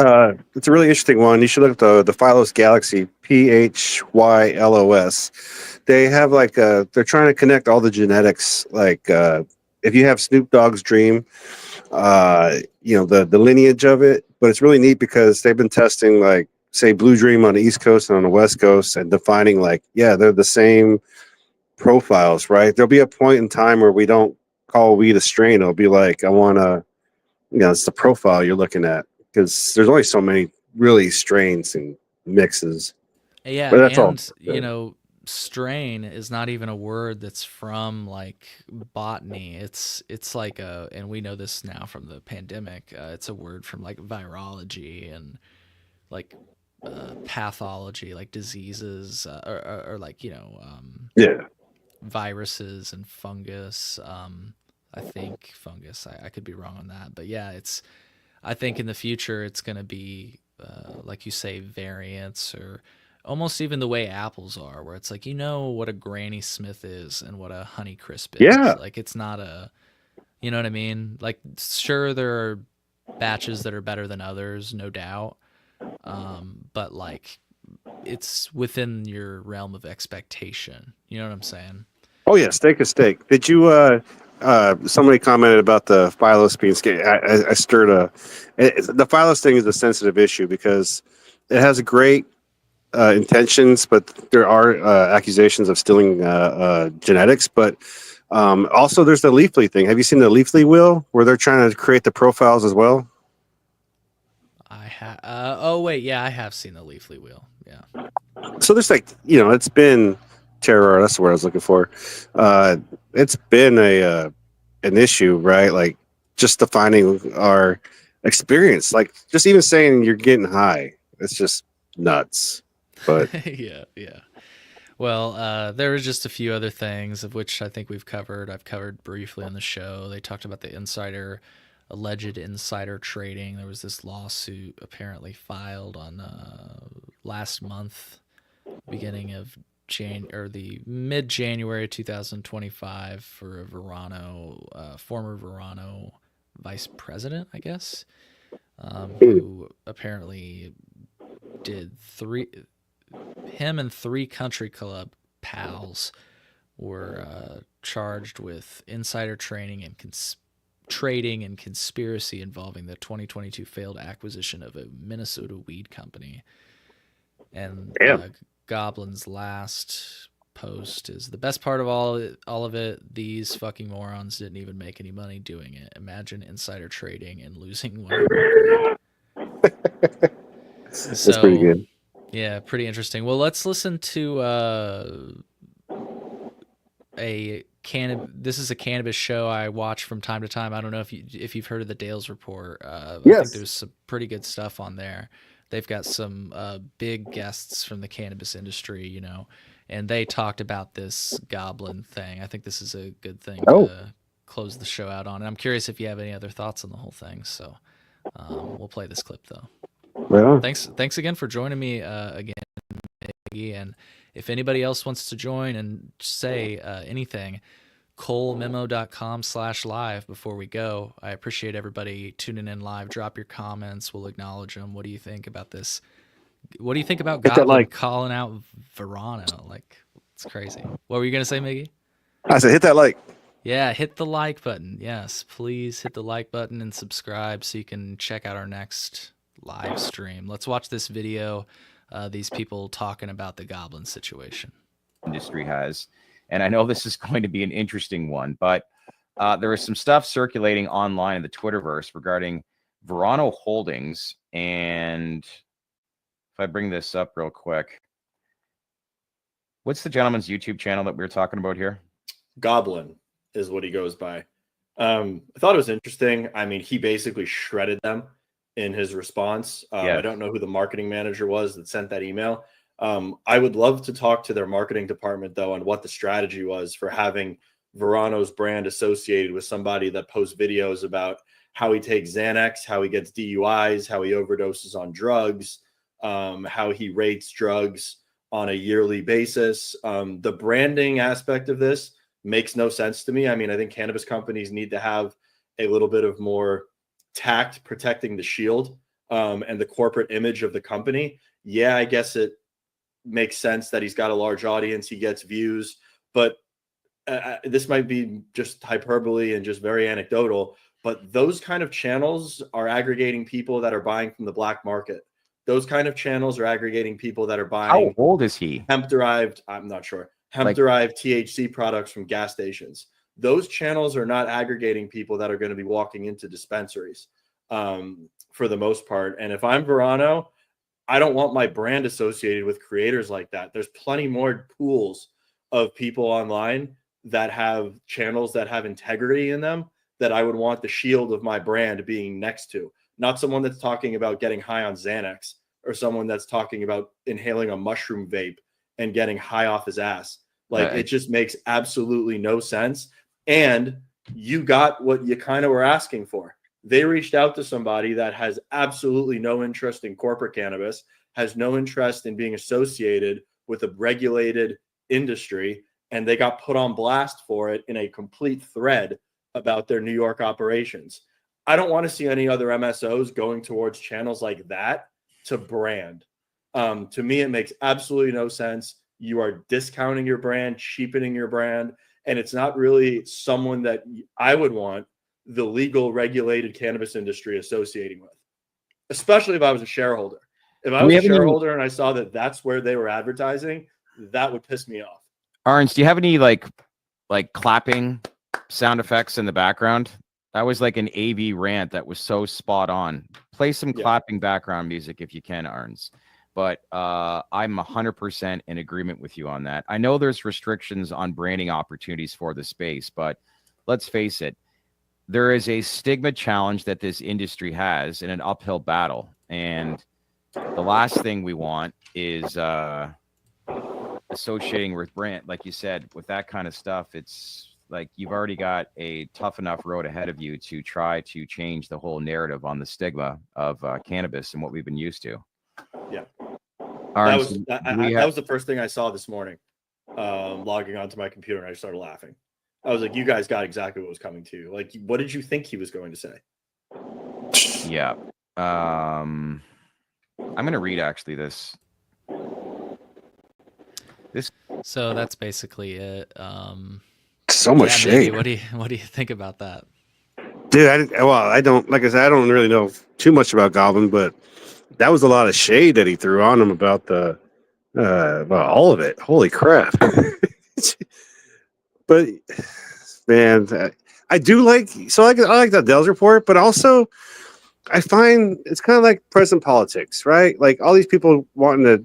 It's a really interesting one. You should look at the Phyllis Galaxy, PHYLOS. They have like they're trying to connect all the genetics. Like if you have Snoop Dogg's dream, the lineage of it. But it's really neat because they've been testing like say Blue Dream on the East Coast and on the West Coast, and defining like they're the same profiles, right? There'll be a point in time where we don't call weed a strain. It'll be like I want to, it's the profile you're looking at. Because there's only so many really strains and mixes. Yeah, but that's strain is not even a word that's from like botany. It's like and we know this now from the pandemic. It's a word from like virology and like pathology, like diseases or like viruses and fungus. I think fungus. I could be wrong on that, but yeah, I think in the future it's going to be, like you say, variants, or almost even the way apples are, where it's like, what a Granny Smith is and what a Honeycrisp is. Yeah. Like it's not you know what I mean? Like sure, there are batches that are better than others, no doubt. But like it's within your realm of expectation. You know what I'm saying? Oh yeah, steak is steak. Did you somebody commented about the Phyllis being scared. I stirred the Phyllis thing is a sensitive issue because it has great intentions, but there are accusations of stealing genetics. But also there's the Leafly thing. Have you seen the Leafly wheel where they're trying to create the profiles as well? I have. I have seen the Leafly wheel. Yeah. So there's like, it's been terror. That's the word I was looking for. It's been an issue, right? Like just defining our experience, like just even saying you're getting high. It's just nuts. But yeah. Well, there was just a few other things of which I think I've covered briefly on the show. They talked about the alleged insider trading. There was this lawsuit apparently filed on last month, beginning of the mid-January 2025 for a former Verano vice president, I guess, who apparently him and three country club pals were charged with insider trading and conspiracy involving the 2022 failed acquisition of a Minnesota weed company. And Goblin's last post is the best part of all of it. These fucking morons didn't even make any money doing it. Imagine insider trading and losing $100 grand. That's pretty good. Yeah, pretty interesting. Well, let's listen to this is a cannabis show I watch from time to time. I don't know if you've heard of the Dales Report. I think there's some pretty good stuff on there. They've got some big guests from the cannabis industry, and they talked about this Goblin thing. I think this is a good thing to close the show out on. And I'm curious if you have any other thoughts on the whole thing. So we'll play this clip though. Right on. Thanks again for joining me again, Maggie. And if anybody else wants to join and say anything, colememo.com/live before we go. I appreciate everybody tuning in live. Drop your comments. We'll acknowledge them. What do you think about this? What do you think about Goblin calling out Verano? Like, It's crazy. What were you gonna say, Miggy? I said, hit that like. Yeah, hit the like button. Yes, please hit the like button and subscribe so you can check out our next live stream. Let's watch this video. These people talking about the Goblin situation. Industry has, and I know this is going to be an interesting one, but there is some stuff circulating online in the Twitterverse regarding Verano Holdings, and if I bring this up real quick, what's the gentleman's YouTube channel that we were talking about here? Goblin is what he goes by. I thought it was interesting. I mean, he basically shredded them in his response. I don't know who the marketing manager was that sent that email. I would love to talk to their marketing department, though, on what the strategy was for having Verano's brand associated with somebody that posts videos about how he takes Xanax, how he gets DUIs, how he overdoses on drugs, how he rates drugs on a yearly basis. The branding aspect of this makes no sense to me. I mean, I think cannabis companies need to have a little bit of more tact protecting the shield and the corporate image of the company. Yeah, I guess it makes sense that he's got a large audience, he gets views, but this might be just hyperbole and just very anecdotal, but those kind of channels are aggregating people that are buying from the black market. Those kind of channels are aggregating people that are buying. How old is he? Hemp-derived, I'm not sure, hemp-derived THC products from gas stations. Those channels are not aggregating people that are going to be walking into dispensaries for the most part. And if I'm Verano, I don't want my brand associated with creators like that. There's plenty more pools of people online that have channels that have integrity in them that I would want the shield of my brand being next to. Not someone that's talking about getting high on Xanax or someone that's talking about inhaling a mushroom vape and getting high off his ass. Like, it just makes absolutely no sense. And you got what you kind of were asking for. They reached out to somebody that has absolutely no interest in corporate cannabis, has no interest in being associated with a regulated industry, and they got put on blast for it in a complete thread about their New York operations. I don't want to see any other MSOs going towards channels like that to brand. To me, it makes absolutely no sense. You are discounting your brand, cheapening your brand, and it's not really someone that I would want the legal regulated cannabis industry associating with, especially if I was a shareholder. If I was a shareholder and I saw that that's where they were advertising, that would piss me off. Arns, do you have any like clapping sound effects in the background? That was like an AV rant that was so spot on. Play some clapping background music if you can, Arns. But I'm 100% in agreement with you on that. I know there's restrictions on branding opportunities for the space, but let's face it, there is a stigma challenge that this industry has in an uphill battle. And the last thing we want is associating with brand, like you said, with that kind of stuff. It's like you've already got a tough enough road ahead of you to try to change the whole narrative on the stigma of cannabis and what we've been used to. Yeah. Arns, that was the first thing I saw this morning, logging onto my computer, and I started laughing. I was like, you guys got exactly what was coming to you. Like, what did you think he was going to say? Yeah. I'm going to read actually this. So that's basically it. So much shade. What do you think about that? Dude, I don't, like I said, I don't really know too much about Goblin, but that was a lot of shade that he threw on him about about all of it. Holy crap. But man, I do like, so I like that Dell's report, but also I find it's kind of like present politics, right? Like all these people wanting to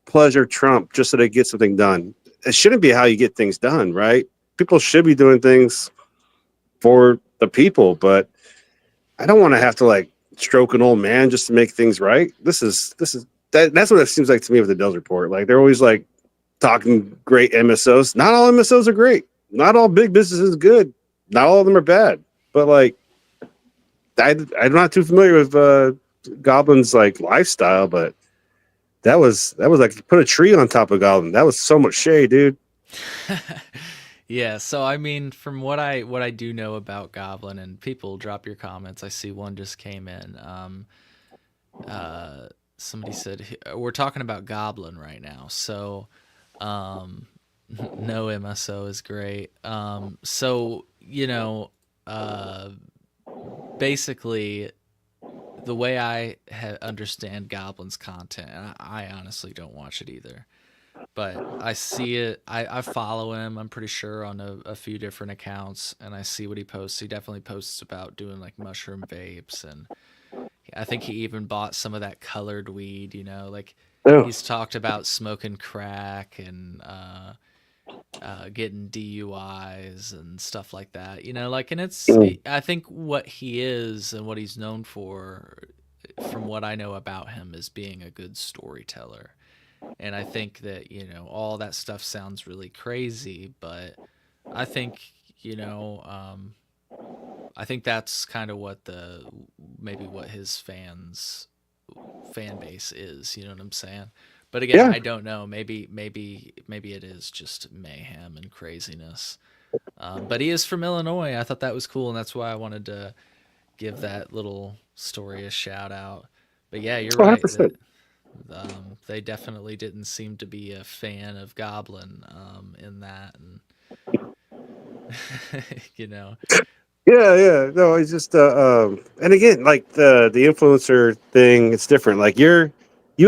pleasure Trump just so they get something done. It shouldn't be how you get things done, right? People should be doing things for the people, but I don't want to have to like stroke an old man just to make things right. That's what it seems like to me with the Dell's report. Like they're always like talking great MSOs. Not all MSOs are great. Not all big businesses good. Not all of them are bad. But like, I'm not too familiar with Goblin's like lifestyle, but that was like put a tree on top of Goblin. That was so much shade, dude. Yeah, so I mean, from what I do know about Goblin, and people drop your comments. I see one just came in. Somebody said we're talking about Goblin right now. So No MSO is great. So basically, the way I understand Goblin's content, and I honestly don't watch it either, but I see it. I follow him. I'm pretty sure on a few different accounts, and I see what he posts. He definitely posts about doing like mushroom vapes, and I think he even bought some of that colored weed. Like Oh. he's talked about smoking crack and getting DUIs and stuff like that. And it's I think what he is and what he's known for, from what I know about him, is being a good storyteller. And I think that, all that stuff sounds really crazy, but I think, I think that's kind of maybe what his fan base is, you know what I'm saying? But again, Yeah. I don't know. Maybe it is just mayhem and craziness. But he is from Illinois. I thought that was cool, and that's why I wanted to give that little story a shout out. But yeah, you're right. 100%. They definitely didn't seem to be a fan of Goblin in that, and Yeah. No, it's just and again, like the influencer thing, it's different. Like you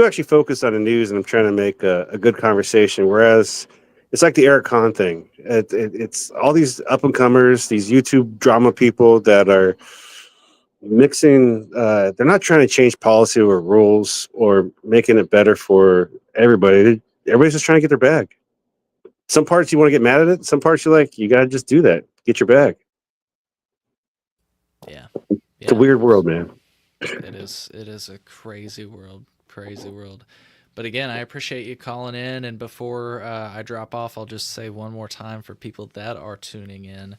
actually focus on the news, and I'm trying to make a good conversation. Whereas it's like the Eric Kahn thing. It's all these up and comers, these YouTube drama people that are mixing. They're not trying to change policy or rules or making it better for everybody. Everybody's just trying to get their bag. Some parts you want to get mad at it. Some parts you're like, you gotta just do that. Get your bag. Yeah. It's a weird world, man. It is a crazy world. But again, I appreciate you calling in. And before I drop off, I'll just say one more time for people that are tuning in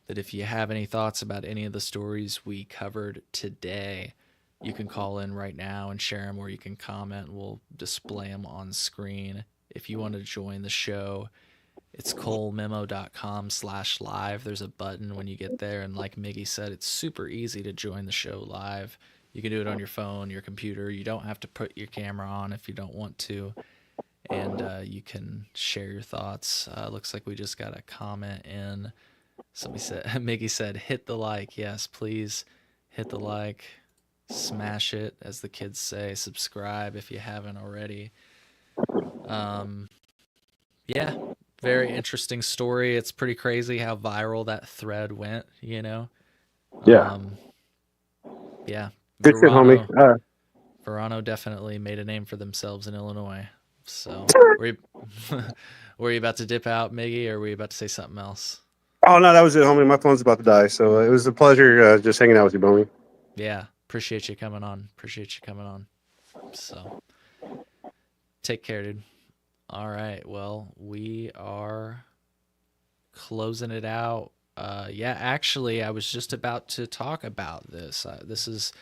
that if you have any thoughts about any of the stories we covered today, you can call in right now and share them, or you can comment. We'll display them on screen. If you want to join the show, it's colememo.com/live. There's a button when you get there. And like Miggy said, it's super easy to join the show live. You can do it on your phone, your computer. You don't have to put your camera on if you don't want to. And you can share your thoughts. Looks like we just got a comment in. Somebody said, Miggy said, hit the like. Yes, please hit the like. Smash it, as the kids say. Subscribe if you haven't already. Yeah, very interesting story. It's pretty crazy how viral that thread went, Yeah. Yeah. Good shit, homie. Verano definitely made a name for themselves in Illinois. So, were you about to dip out, Miggy, or were you about to say something else? Oh no, that was it, homie. My phone's about to die, so it was a pleasure just hanging out with you, homie. Yeah, appreciate you coming on. So, take care, dude. All right, well, we are closing it out. Yeah, actually, I was just about to talk about this. This is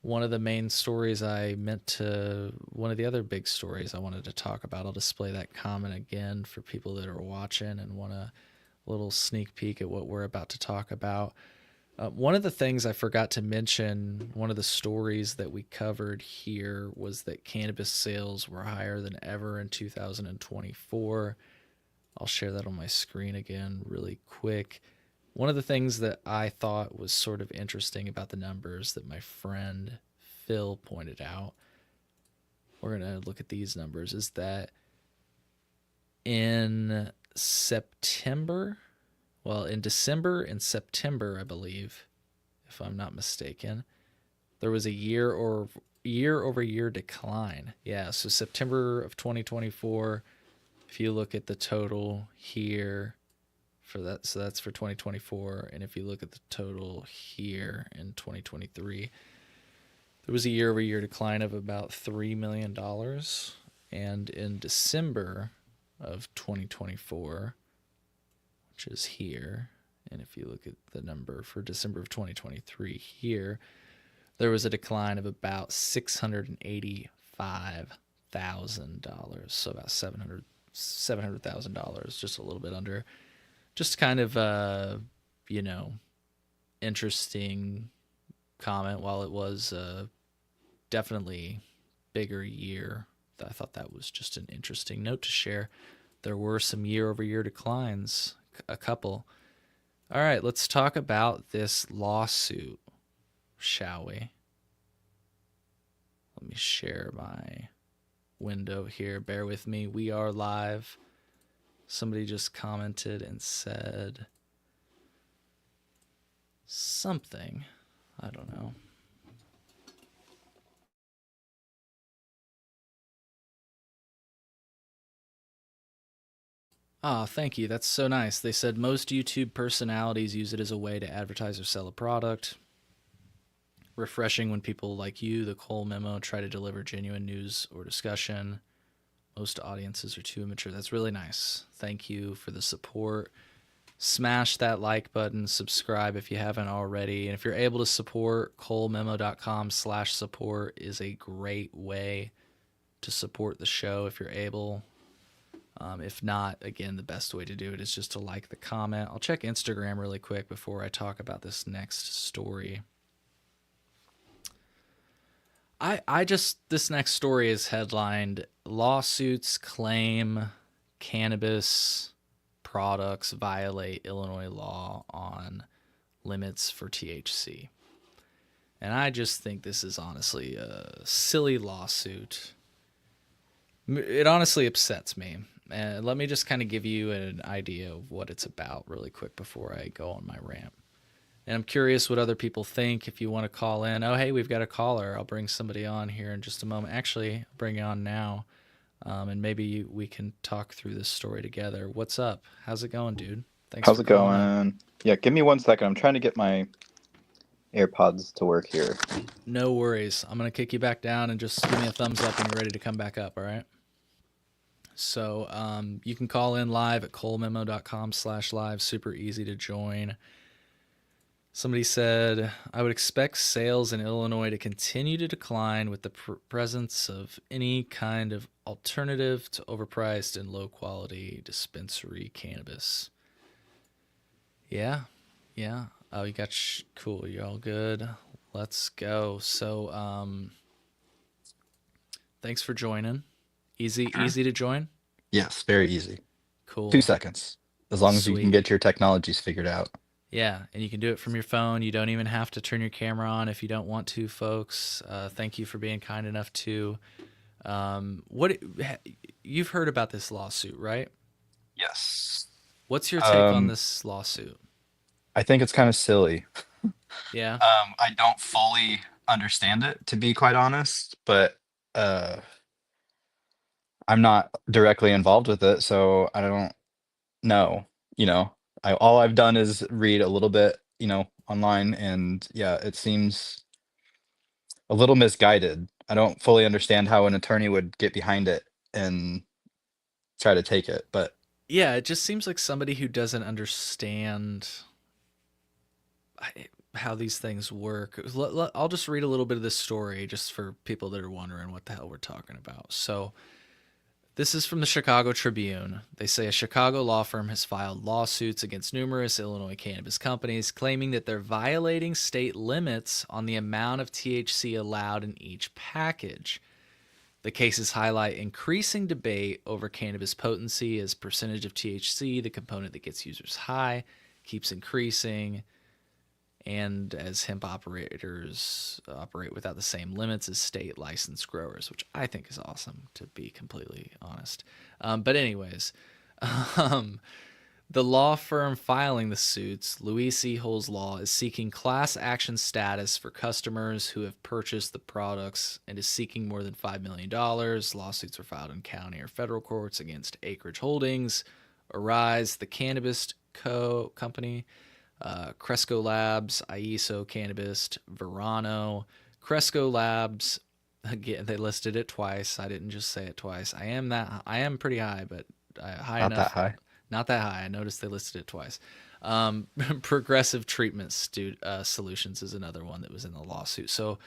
one of the main stories one of the other big stories I wanted to talk about. I'll display that comment again for people that are watching and want a little sneak peek at what we're about to talk about. One of the things I forgot to mention, one of the stories that we covered here, was that cannabis sales were higher than ever in 2024. I'll share that on my screen again really quick. One of the things that I thought was sort of interesting about the numbers that my friend Phil pointed out, we're going to look at these numbers, is that in December and September, I believe, if I'm not mistaken, there was a year-over-year decline. Yeah, so September of 2024, if you look at the total here for that, so that's for 2024, and if you look at the total here in 2023, there was a year-over-year decline of about $3 million. And in December of 2024, which is here, and if you look at the number for December of 2023 here, there was a decline of about $685,000, so about $700,000, just a little bit under. Just kind of interesting comment. While it was definitely bigger year, I thought that was just an interesting note to share. There were some year-over-year declines, a couple. All right, let's talk about this lawsuit, shall we? Let me share my window here. Bear with me. We are live. Somebody just commented and said something. I don't know. Oh, thank you. That's so nice. They said most YouTube personalities use it as a way to advertise or sell a product. Refreshing when people like you, the Cole Memo, try to deliver genuine news or discussion. Most audiences are too immature. That's really nice. Thank you for the support. Smash that like button, subscribe if you haven't already. And if you're able to support, colememo.com/support is a great way to support the show if you're able. If not, again, the best way to do it is just to like the comment. I'll check Instagram really quick before I talk about this next story. This next story is headlined, Lawsuits Claim Cannabis Products Violate Illinois Law on Limits for THC. And I just think this is honestly a silly lawsuit. It honestly upsets me. And let me just kind of give you an idea of what it's about really quick before I go on my rant. And I'm curious what other people think. If you want to call in, oh, hey, we've got a caller. I'll bring somebody on here in just a moment. Actually, I'll bring you on now. And maybe we can talk through this story together. What's up? How's it going, dude? Thanks. How's it going? Yeah, give me 1 second. I'm trying to get my AirPods to work here. No worries. I'm going to kick you back down and just give me a thumbs up when you're ready to come back up, all right? So you can call in live at colememo.com/live. Super easy to join. Somebody said, I would expect sales in Illinois to continue to decline with the presence of any kind of alternative to overpriced and low-quality dispensary cannabis. Yeah. Oh, you got cool. You're all good. Let's go. So thanks for joining. Easy to join? Yes, very easy. Cool. 2 seconds. As long as you can get your technologies figured out. Yeah, and you can do it from your phone. You don't even have to turn your camera on if you don't want to, folks. Thank you for being kind enough to. You've heard about this lawsuit, right? Yes. What's your take on this lawsuit? I think it's kind of silly. Yeah. I don't fully understand it, to be quite honest, but I'm not directly involved with it, so I don't know. All I've done is read a little bit, online, and yeah, it seems a little misguided. I don't fully understand how an attorney would get behind it and try to take it, but yeah, it just seems like somebody who doesn't understand how these things work. I'll just read a little bit of this story just for people that are wondering what the hell we're talking about. So this is from the Chicago Tribune. They say a Chicago law firm has filed lawsuits against numerous Illinois cannabis companies claiming that they're violating state limits on the amount of THC allowed in each package. The cases highlight increasing debate over cannabis potency as percentage of THC, the component that gets users high, keeps increasing, and as hemp operators operate without the same limits as state licensed growers, which I think is awesome, to be completely honest. But anyways, the law firm filing the suits, Louis C. Holz Law, is seeking class action status for customers who have purchased the products and is seeking more than $5 million. Lawsuits were filed in county or federal courts against Acreage Holdings, Arise, the Cannabis Company, Cresco Labs, IESO Cannabis, Verano, Cresco Labs. Again, they listed it twice. I didn't just say it twice. I am pretty high, but high not enough. that high. Not that high. I noticed they listed it twice. Progressive Treatment Solutions is another one that was in the lawsuit. So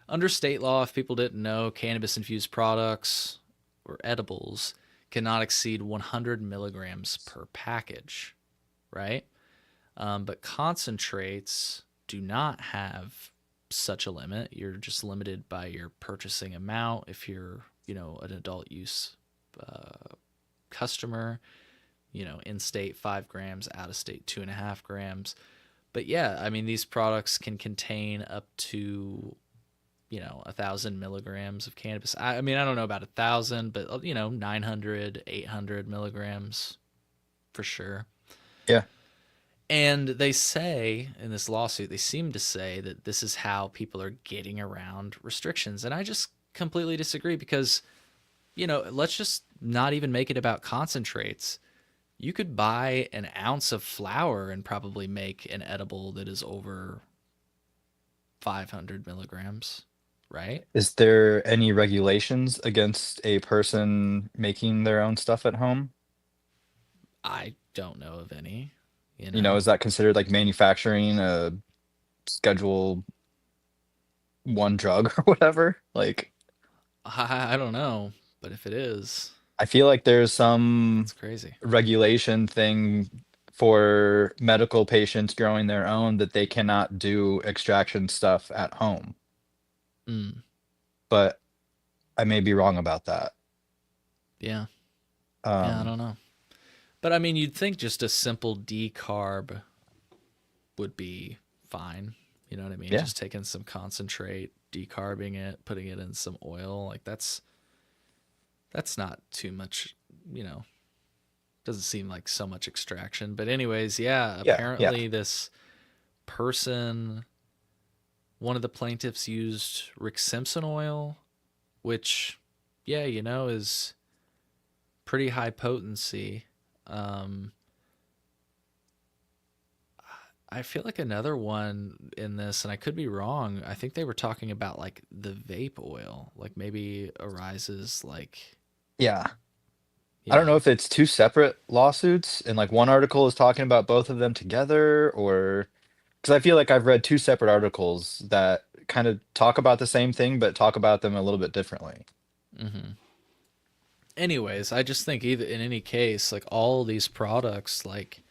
under state law, if people didn't know, cannabis-infused products or edibles cannot exceed 100 milligrams per package, right? But concentrates do not have such a limit. You're just limited by your purchasing amount if you're, an adult use customer. In state 5 grams, out of state 2.5 grams. But yeah, I mean, these products can contain up to 1,000 milligrams of cannabis. I mean, I don't know about 1,000, but 900, 800 milligrams for sure. Yeah. And they say in this lawsuit, they seem to say that this is how people are getting around restrictions. And I just completely disagree because, let's just not even make it about concentrates. You could buy an ounce of flour and probably make an edible that is over 500 milligrams, right? Is there any regulations against a person making their own stuff at home? I don't know of any. Is that considered like manufacturing a Schedule 1 drug or whatever? Like, I don't know, but if it is, I feel like there's some it's crazy regulation thing for medical patients growing their own that they cannot do extraction stuff at home. Mm. But I may be wrong about that. Yeah. Yeah, I don't know. But I mean, you'd think just a simple decarb would be fine. You know what I mean? Yeah. Just taking some concentrate, decarbing it, putting it in some oil, like that's not too much, doesn't seem like so much extraction. But anyways, apparently this person, one of the plaintiffs used Rick Simpson oil, which, is pretty high potency. I feel like another one in this, and I could be wrong, I think they were talking about like the vape oil, like maybe arises like... Yeah. I don't know if it's two separate lawsuits and like one article is talking about both of them together, or because I feel like I've read two separate articles that kind of talk about the same thing but talk about them a little bit differently. Mm-hmm. Anyways, I just think either in any case, like all these products, like,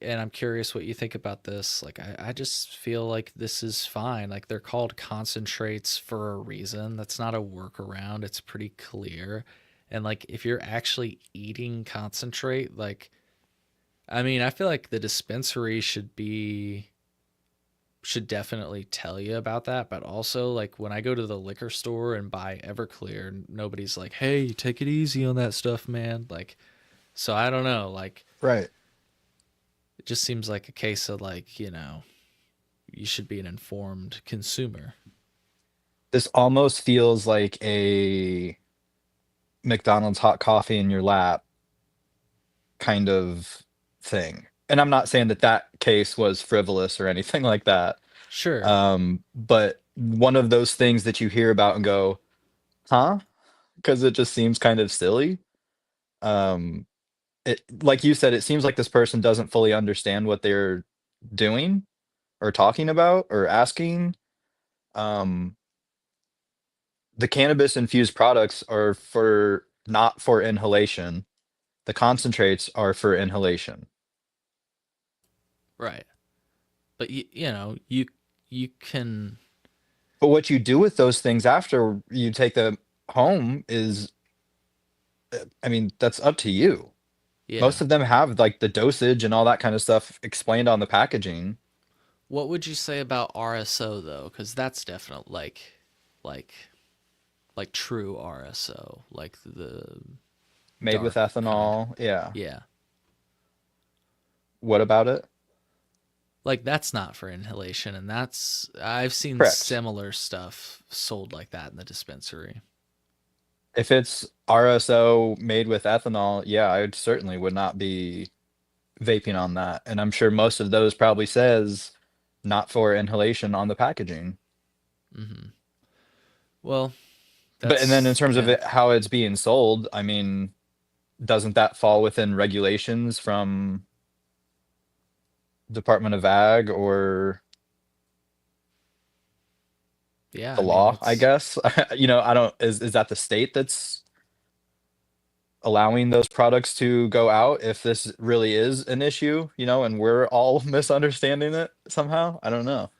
and I'm curious what you think about this. Like, I just feel like this is fine. Like, they're called concentrates for a reason. That's not a workaround. It's pretty clear. And like, if you're actually eating concentrate, like, I mean, I feel like the dispensary should definitely tell you about that. But also, like, when I go to the liquor store and buy Everclear, nobody's like, hey, take it easy on that stuff, man. Like, so I don't know. Like, right. It just seems like a case of like, you should be an informed consumer. This almost feels like a McDonald's hot coffee in your lap kind of thing. And I'm not saying that case was frivolous or anything like that. Sure. But one of those things that you hear about and go, huh? Because it just seems kind of silly. Like you said, it seems like this person doesn't fully understand what they're doing or talking about or asking. The cannabis infused products are not for inhalation. The concentrates are for inhalation. Right. But you can. But what you do with those things after you take them home is, I mean, that's up to you. Yeah. Most of them have like the dosage and all that kind of stuff explained on the packaging. What would you say about RSO though? Because that's definitely like true RSO, like the made with ethanol. Kind. Yeah. Yeah. What about it? Like that's not for inhalation, and I've seen Correct. similar stuff sold like that in the dispensary. If it's RSO made with ethanol, yeah, I certainly would not be vaping on that. And I'm sure most of those probably says not for inhalation on the packaging. Mm-hmm. Well, and then in terms of how it's being sold, I mean, doesn't that fall within regulations from Department of Ag or the law, I guess? Is that the state that's allowing those products to go out if this really is an issue, and we're all misunderstanding it somehow? I don't know.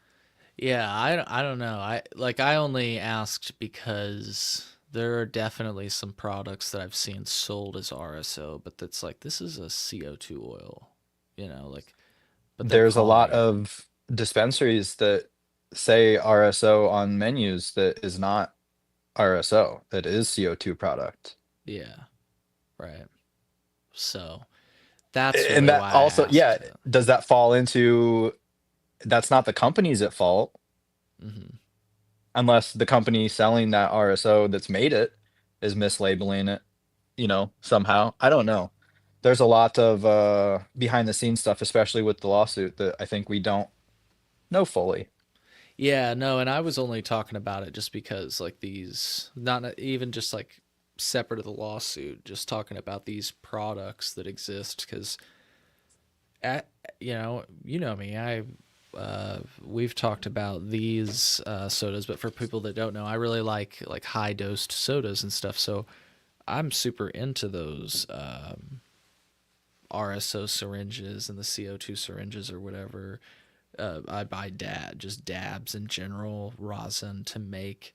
Yeah, I don't know. I only asked because There are definitely some products that I've seen sold as RSO, but that's like this is a CO2 oil, like, but they're There's a calling lot it. of dispensaries that say RSO on menus that is not RSO. That is CO2 product. Yeah, right. So that's And really that why I also, yeah, asked it. does that fall into that's not the company's at fault Hmm. unless the company selling that RSO that's made it is mislabeling it, somehow. I don't know. There's a lot of behind the scenes stuff, especially with the lawsuit, that I think we don't know fully. Yeah, no, and I was only talking about it just because, like, these, not even just like separate of the lawsuit, just talking about these products that exist. Because, you know me, we've talked about these sodas, but for people that don't know, I really like high dosed sodas and stuff. So I'm super into those RSO syringes and the CO2 syringes or whatever. I buy just dabs in general, rosin to make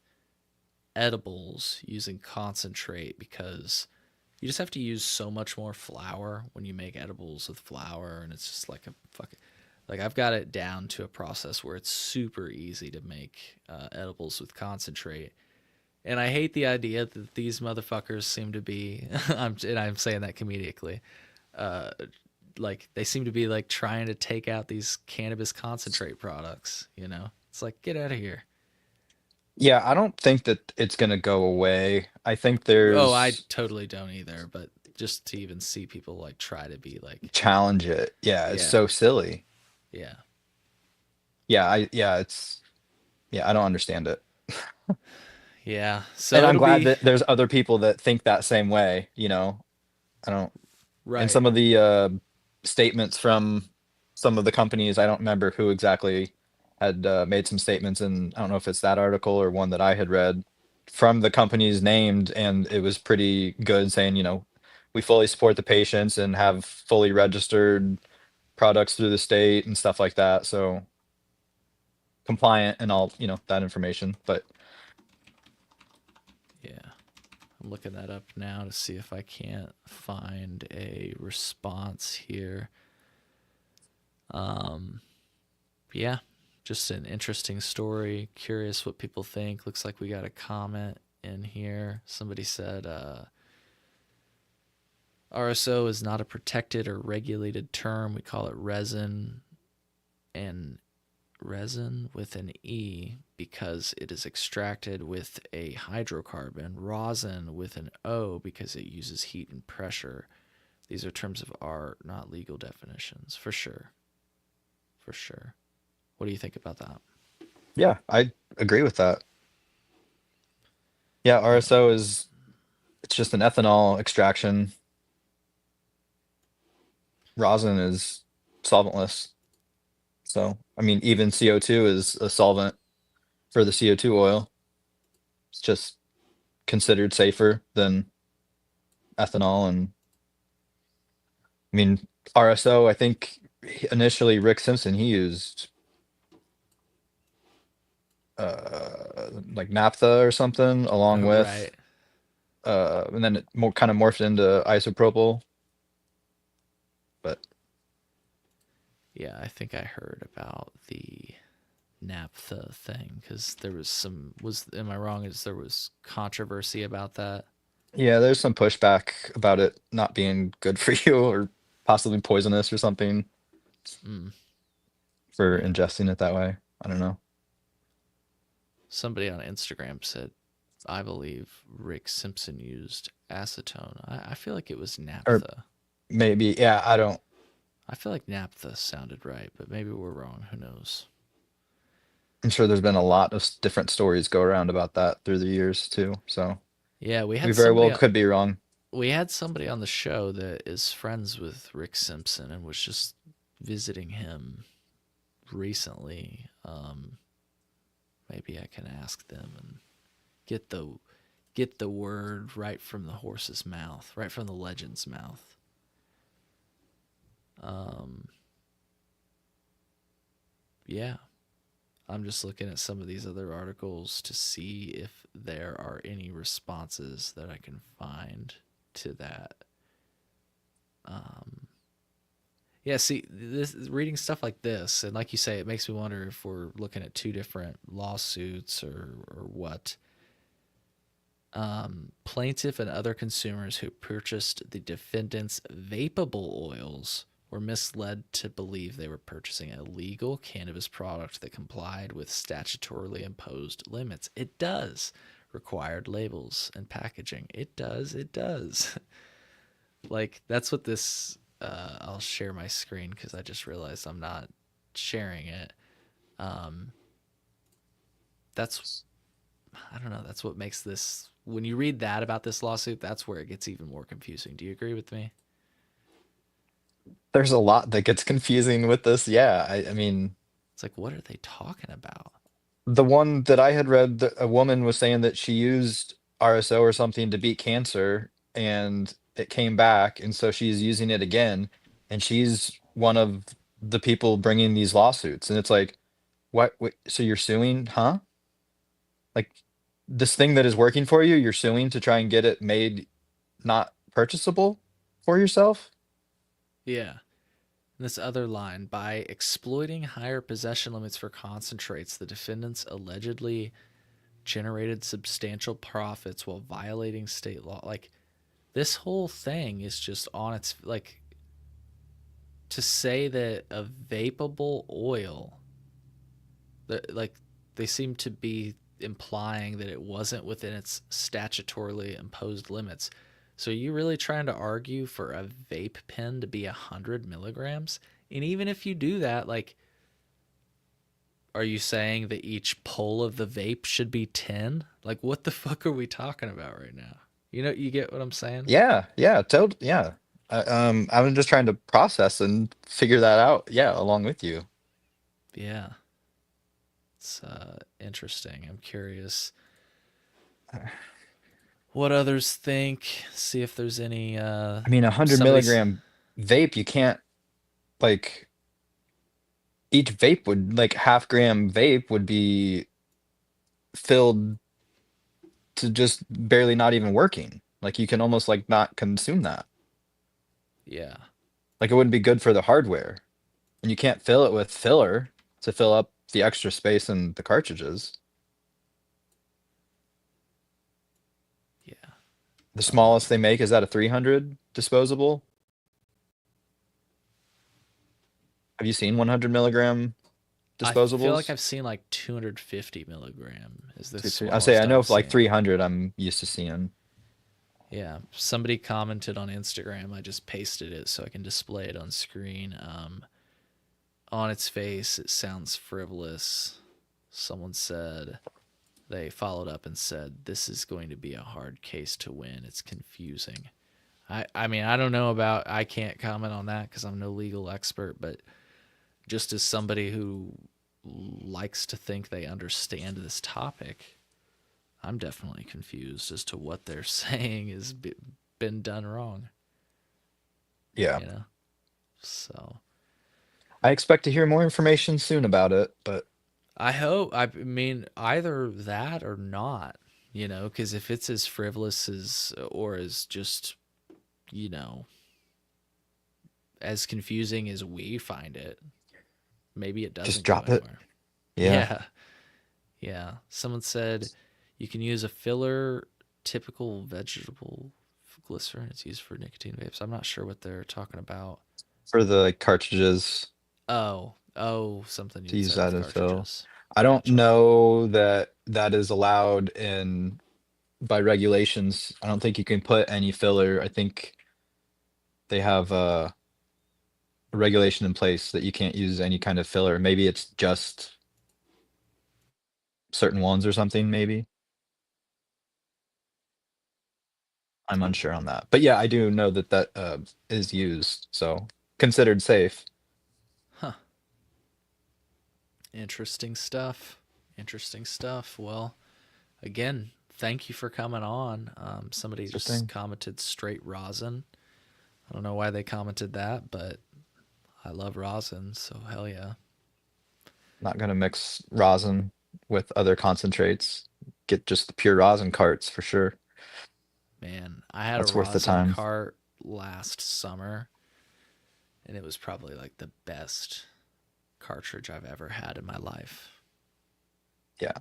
edibles using concentrate because you just have to use so much more flour when you make edibles with flour, and it's just like a fucking like I've got it down to a process where it's super easy to make edibles with concentrate. And I hate the idea that these motherfuckers seem to be I'm saying that comedically. Uh, like they seem to be like trying to take out these cannabis concentrate products. It's like, get out of here. Yeah, I don't think that it's going to go away. I think Oh, I there's totally don't either, but just to even see people like try to be like, challenge it. Yeah, it's yeah, so silly. yeah, I don't understand it. yeah. And So I'm it'll glad be that there's other people that think that same way. I don't and right. some of the statements from some of the companies, I don't remember who exactly had made some statements, and I don't know if it's that article or one that I had read from the companies named, and it was pretty good saying, we fully support the patients and have fully registered products through the state and stuff like that. So compliant and all, that information. But Yeah, I'm looking that up now to see if I can't find a response here. Um, yeah, just an interesting story. Curious what people think. Looks like we got a comment in here. Somebody said, RSO is not a protected or regulated term. We call it resin and resin with an E because it is extracted with a hydrocarbon, rosin with an O because it uses heat and pressure. These are terms of art, not legal definitions, for sure. For sure. What do you think about that? yeah, I agree with that. Yeah, RSO is it's just an ethanol extraction. Rosin is solventless. So, I mean, even CO2 is a solvent for the CO2 oil. It's just considered safer than ethanol. And I mean, RSO, I think initially Rick Simpson, he used like naphtha or something along with, Right. and then it more kind of morphed into isopropyl. But Yeah, I think I heard about the naphtha thing because there was am I wrong? Is there was controversy about that? yeah, there's some pushback about it not being good for you or possibly poisonous or something Mm, for yeah. ingesting it that way. I don't know. Somebody on Instagram said, I believe Rick Simpson used acetone. I feel like it was Or naphtha. maybe, yeah, I don't. I feel like naphtha sounded right, but maybe we're wrong. Who knows? I'm sure there's been a lot of different stories go around about that through the years too. So Yeah, we very well could be wrong. we had somebody on the show that is friends with Rick Simpson and was just visiting him recently. Maybe I can ask them and get the word right from the horse's mouth, right from the legend's mouth. Yeah. I'm just looking at some of these other articles to see if there are any responses that I can find to that. Yeah, see, this reading stuff like this, and like you say, it makes me wonder if we're looking at two different lawsuits or what. Plaintiff and other consumers who purchased the defendant's vapable oils were misled to believe they were purchasing a legal cannabis product that complied with statutorily imposed limits. It does. Required labels and packaging. It does. It does. Like, that's what this... I'll share my screen because I just realized I'm not sharing it. That's... I don't know. That's what makes this... When you read that about this lawsuit, that's where it gets even more confusing. Do you agree with me? There's a lot that gets confusing with this. Yeah, I mean, it's like, what are they talking about? The one that I had read, a woman was saying that she used RSO or something to beat cancer, and it came back, and so she's using it again, and she's one of the people bringing these lawsuits, and it's like, what? Wait, so you're suing, huh? Like, this thing that is working for you, you're suing to try and get it made not purchasable for yourself? Yeah. And this other line, by exploiting higher possession limits for concentrates, the defendants allegedly generated substantial profits while violating state law. Like, this whole thing is just on its, like, to say that a vapable oil, that, like, they seem to be implying that it wasn't within its statutorily imposed limits. So are you really trying to argue for a vape pen to be 100 milligrams? And even if you do that, like, are you saying that each pull of the vape should be 10? Like, what the fuck are we talking about right now? You know, you get what I'm saying? Yeah, yeah, yeah. I'm just trying to process and figure that out, yeah, along with you. Yeah. It's interesting. I'm curious what others think. See if there's any. I mean, 100 milligram vape, you can't, like, each vape would, like, half-gram vape would be filled to just barely not even working. Like, you can almost, like, not consume that. Yeah. Like, it wouldn't be good for the hardware. And you can't fill it with filler to fill up the extra space in the cartridges. Yeah. The smallest they make, is that a 300 disposable? Have you seen 100 milligram disposables? I feel like I've seen like 250 milligram. Is this? I say I know for like 300 I'm used to seeing. Yeah, somebody commented on Instagram. I just pasted it so I can display it on screen. On its face, it sounds frivolous. Someone said, they followed up and said, this is going to be a hard case to win. It's confusing. I mean, I don't know about, I can't comment on that because I'm no legal expert, but just as somebody who likes to think they understand this topic, I'm definitely confused as to what they're saying has been done wrong. Yeah. You know? So I expect to hear more information soon about it, but I hope, I mean, either that or not, you know, because if it's as frivolous as, or as just, you know, as confusing as we find it, maybe it doesn't just drop go it. anywhere. Yeah. Yeah. Someone said you can use a filler, typical vegetable glycerin. It's used for nicotine vapes. I'm not sure what they're talking about. For the like, cartridges. Oh, something you to use that as fill. cartridges. I don't know that that is allowed in by regulations. I don't think you can put any filler. I think they have a regulation in place that you can't use any kind of filler. Maybe it's just certain ones or something, maybe. I'm unsure on that. But yeah, I do know that that is used, so considered safe. Huh. Interesting stuff. Interesting stuff. Well, again, thank you for coming on. Somebody just commented straight rosin. I don't know why they commented that, but I love rosin, so hell yeah. Not gonna mix rosin with other concentrates. Get just the pure rosin carts for sure. Man, I had a That's worth the rosin time. cart last summer, and it was probably like the best cartridge I've ever had in my life. Yeah.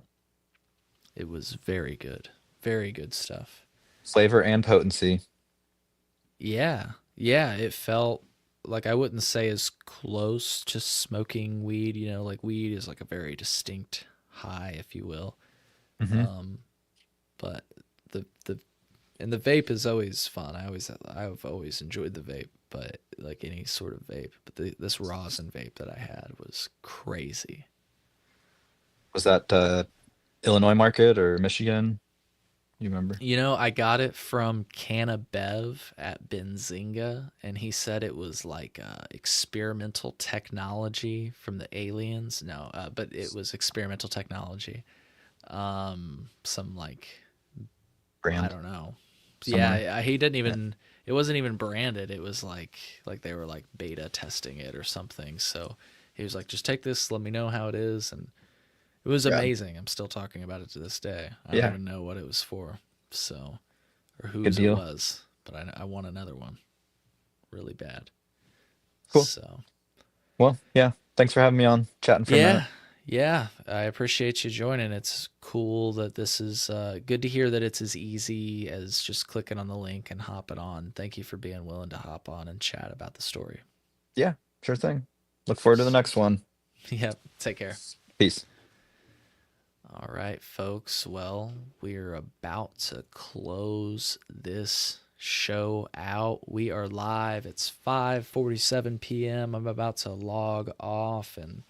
It was very good. Very good stuff. Flavor and potency. Yeah. Yeah, it felt like I wouldn't say as close to smoking weed, like weed is like a very distinct high, if you will. Mhm. But the and the vape is always fun. I've always enjoyed the vape, but like any sort of vape. But this rosin vape that I had was crazy. Was that Illinois market or Michigan? You remember? I got it from Cannabev at Benzinga, and he said it was like experimental technology from the aliens. No, but it was experimental technology. Some like I Brand. don't know. Somewhere. Yeah, he didn't even. It wasn't even branded. It was like they were like beta testing it or something. So he was like, "Just take this. Let me know how it is." And it was Yeah. amazing. I'm still talking about it to this day. I don't Yeah. even know what it was for, so or Good whose it deal. was, but I want another one, really bad. Cool. So Well, yeah. Thanks for having me on, chatting for a minute. yeah, I appreciate you joining. It's cool that this is good to hear that it's as easy as just clicking on the link and hopping on. Thank you for being willing to hop on and chat about the story. Yeah, sure thing. Look forward to the next one. Yep. Take care. Peace. All right, folks. Well, we're about to close this show out. We are live. It's 5:47 p.m. I'm about to log off and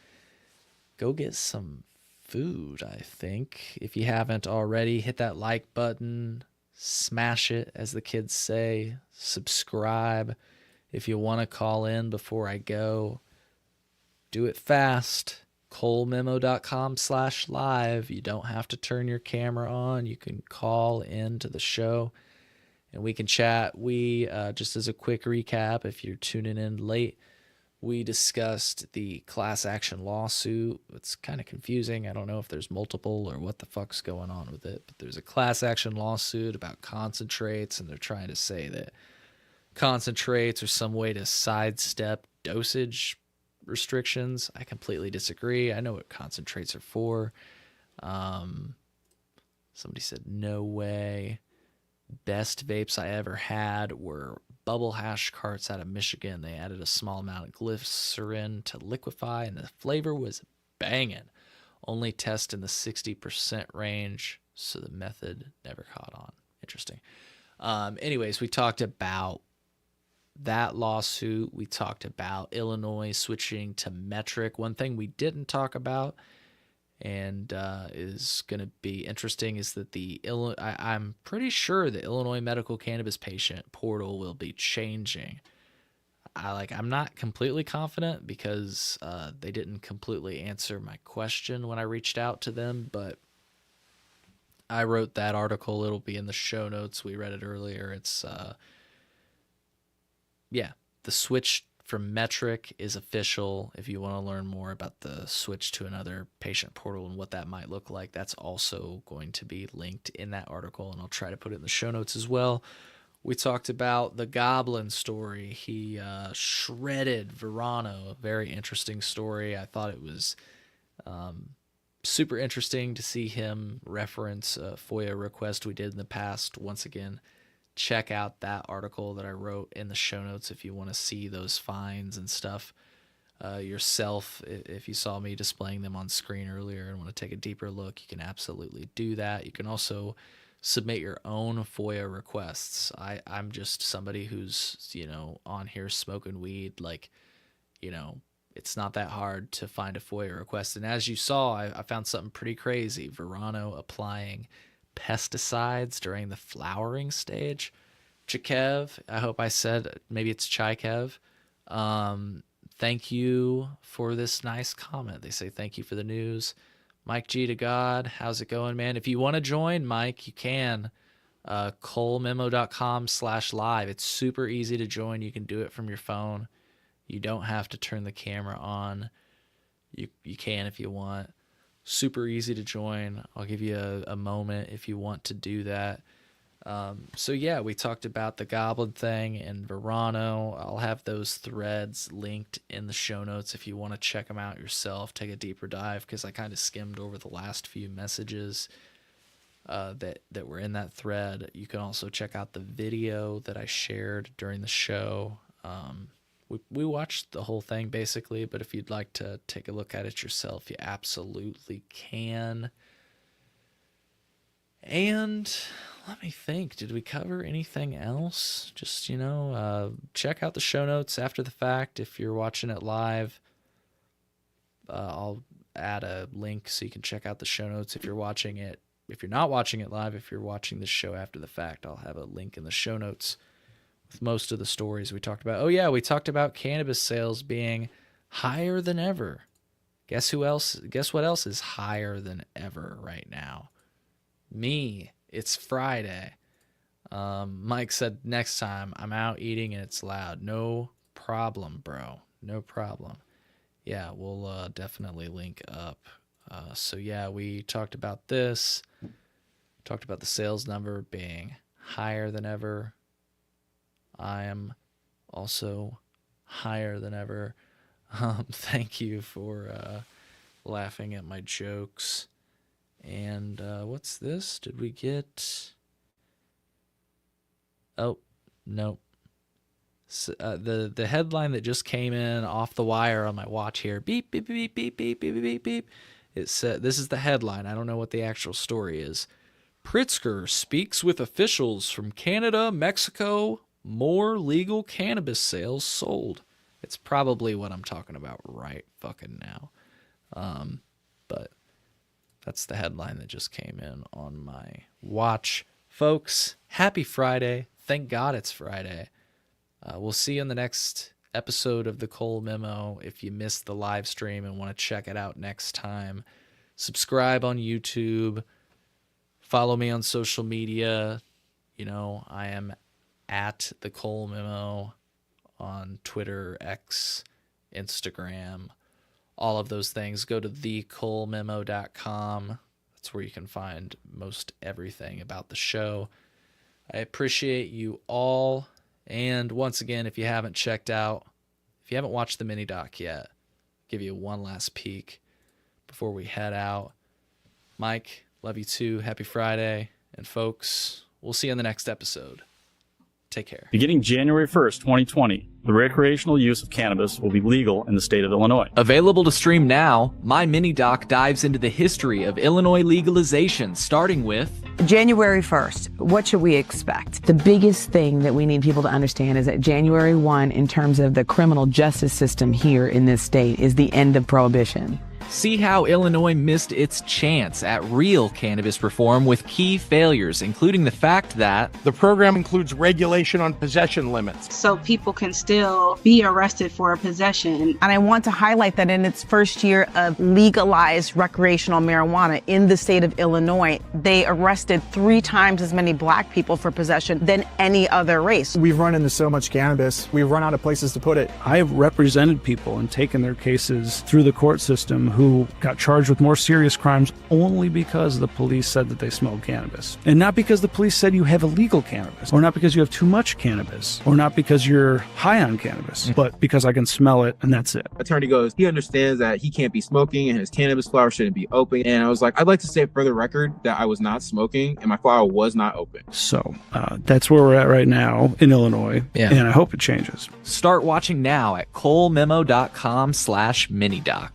go get some food, I think. If you haven't already, hit that like button, smash it, as the kids say, subscribe. If you want to call in before I go, do it fast. colememo.com/live. You don't have to turn your camera on. You can call into the show and we can chat. We, just as a quick recap, if you're tuning in late, we discussed the class action lawsuit. It's kind of confusing. I don't know if there's multiple or what the fuck's going on with it, but there's a class action lawsuit about concentrates, and they're trying to say that concentrates are some way to sidestep dosage restrictions. I completely disagree. I know what concentrates are for. Somebody said, no way. Best vapes I ever had were bubble hash carts out of Michigan. They added a small amount of glycerin to liquefy, and the flavor was banging. Only test in the 60% range, so the method never caught on. Interesting. Anyways, we talked about that lawsuit. We talked about Illinois switching to metric. One thing we didn't talk about and is going to be interesting is that I'm pretty sure the Illinois medical cannabis patient portal will be changing. I'm not completely confident because they didn't completely answer my question when I reached out to them, but I wrote that article. It'll be in the show notes. We read it earlier. It's the switch from metric is official. If you want to learn more about the switch to another patient portal and what that might look like, that's also going to be linked in that article, and I'll try to put it in the show notes as well. We talked about the Goblin story. He shredded Verano, a very interesting story. I thought it was super interesting to see him reference a FOIA request we did in the past. Once again, check out that article that I wrote in the show notes if you want to see those finds and stuff yourself. If you saw me displaying them on screen earlier and want to take a deeper look, you can absolutely do that. You can also submit your own FOIA requests. I'm just somebody who's, on here smoking weed. It's not that hard to find a FOIA request. And as you saw, I found something pretty crazy. Verano applying pesticides during the flowering stage. Chikev, I hope I said, maybe it's Chikev. Thank you for this nice comment. They say, thank you for the news. Mike G to God, how's it going, man? If you want to join, Mike, you can. colememo.com/live. It's super easy to join. You can do it from your phone. You don't have to turn the camera on. you can if you want. Super easy to join. I'll give you a moment if you want to do that. So yeah, we talked about the Goblin thing and Verano. I'll have those threads linked in the show notes if you want to check them out yourself, take a deeper dive, because I kind of skimmed over the last few messages that were in that thread. You can also check out the video that I shared during the show. We watched the whole thing basically, but if you'd like to take a look at it yourself, you absolutely can. And let me think, did we cover anything else? Just, check out the show notes after the fact. If you're watching it live, I'll add a link so you can check out the show notes if you're watching it. If you're not watching it live, if you're watching this show after the fact, I'll have a link in the show notes with most of the stories we talked about. Oh yeah, we talked about cannabis sales being higher than ever. Guess what else is higher than ever right now? Me. It's Friday. Mike said next time I'm out eating and it's loud. No problem, bro. No problem. Yeah, we'll definitely link up. So yeah, we talked about this. Talked about the sales number being higher than ever. I am also higher than ever. Thank you for laughing at my jokes. And what's this? Did we get... Oh, no. So, the headline that just came in off the wire on my watch here. Beep, beep, beep, beep, beep, beep, beep, beep. It said, this is the headline. I don't know what the actual story is. Pritzker speaks with officials from Canada, Mexico. More legal cannabis sales sold. It's probably what I'm talking about right fucking now. But that's the headline that just came in on my watch. Folks, happy Friday. Thank God it's Friday. We'll see you in the next episode of the Cole Memo. If you missed the live stream and want to check it out next time, subscribe on YouTube. Follow me on social media. I am at the Cole Memo on Twitter, X, Instagram, all of those things. Go to thecolememo.com. That's where you can find most everything about the show. I appreciate you all. And once again, if you haven't watched the mini doc yet, I'll give you one last peek before we head out. Mike, love you too. Happy Friday. And folks, we'll see you in the next episode. Take care. Beginning January 1st, 2020, the recreational use of cannabis will be legal in the state of Illinois. Available to stream now, my mini doc dives into the history of Illinois legalization, starting with January 1st. What should we expect? The biggest thing that we need people to understand is that January 1, in terms of the criminal justice system here in this state, is the end of prohibition. See how Illinois missed its chance at real cannabis reform with key failures, including the fact that the program includes regulation on possession limits. So people can still be arrested for a possession. And I want to highlight that in its first year of legalized recreational marijuana in the state of Illinois, they arrested 3 times as many black people for possession than any other race. We've run into so much cannabis, we've run out of places to put it. I have represented people and taken their cases through the court system who got charged with more serious crimes only because the police said that they smelled cannabis. And not because the police said you have illegal cannabis, or not because you have too much cannabis, or not because you're high on cannabis, but because I can smell it and that's it. Attorney goes, he understands that he can't be smoking and his cannabis flower shouldn't be open. And I was like, I'd like to say for the record that I was not smoking and my flower was not open. So that's where we're at right now in Illinois. Yeah. And I hope it changes. Start watching now at colememo.com/minidoc.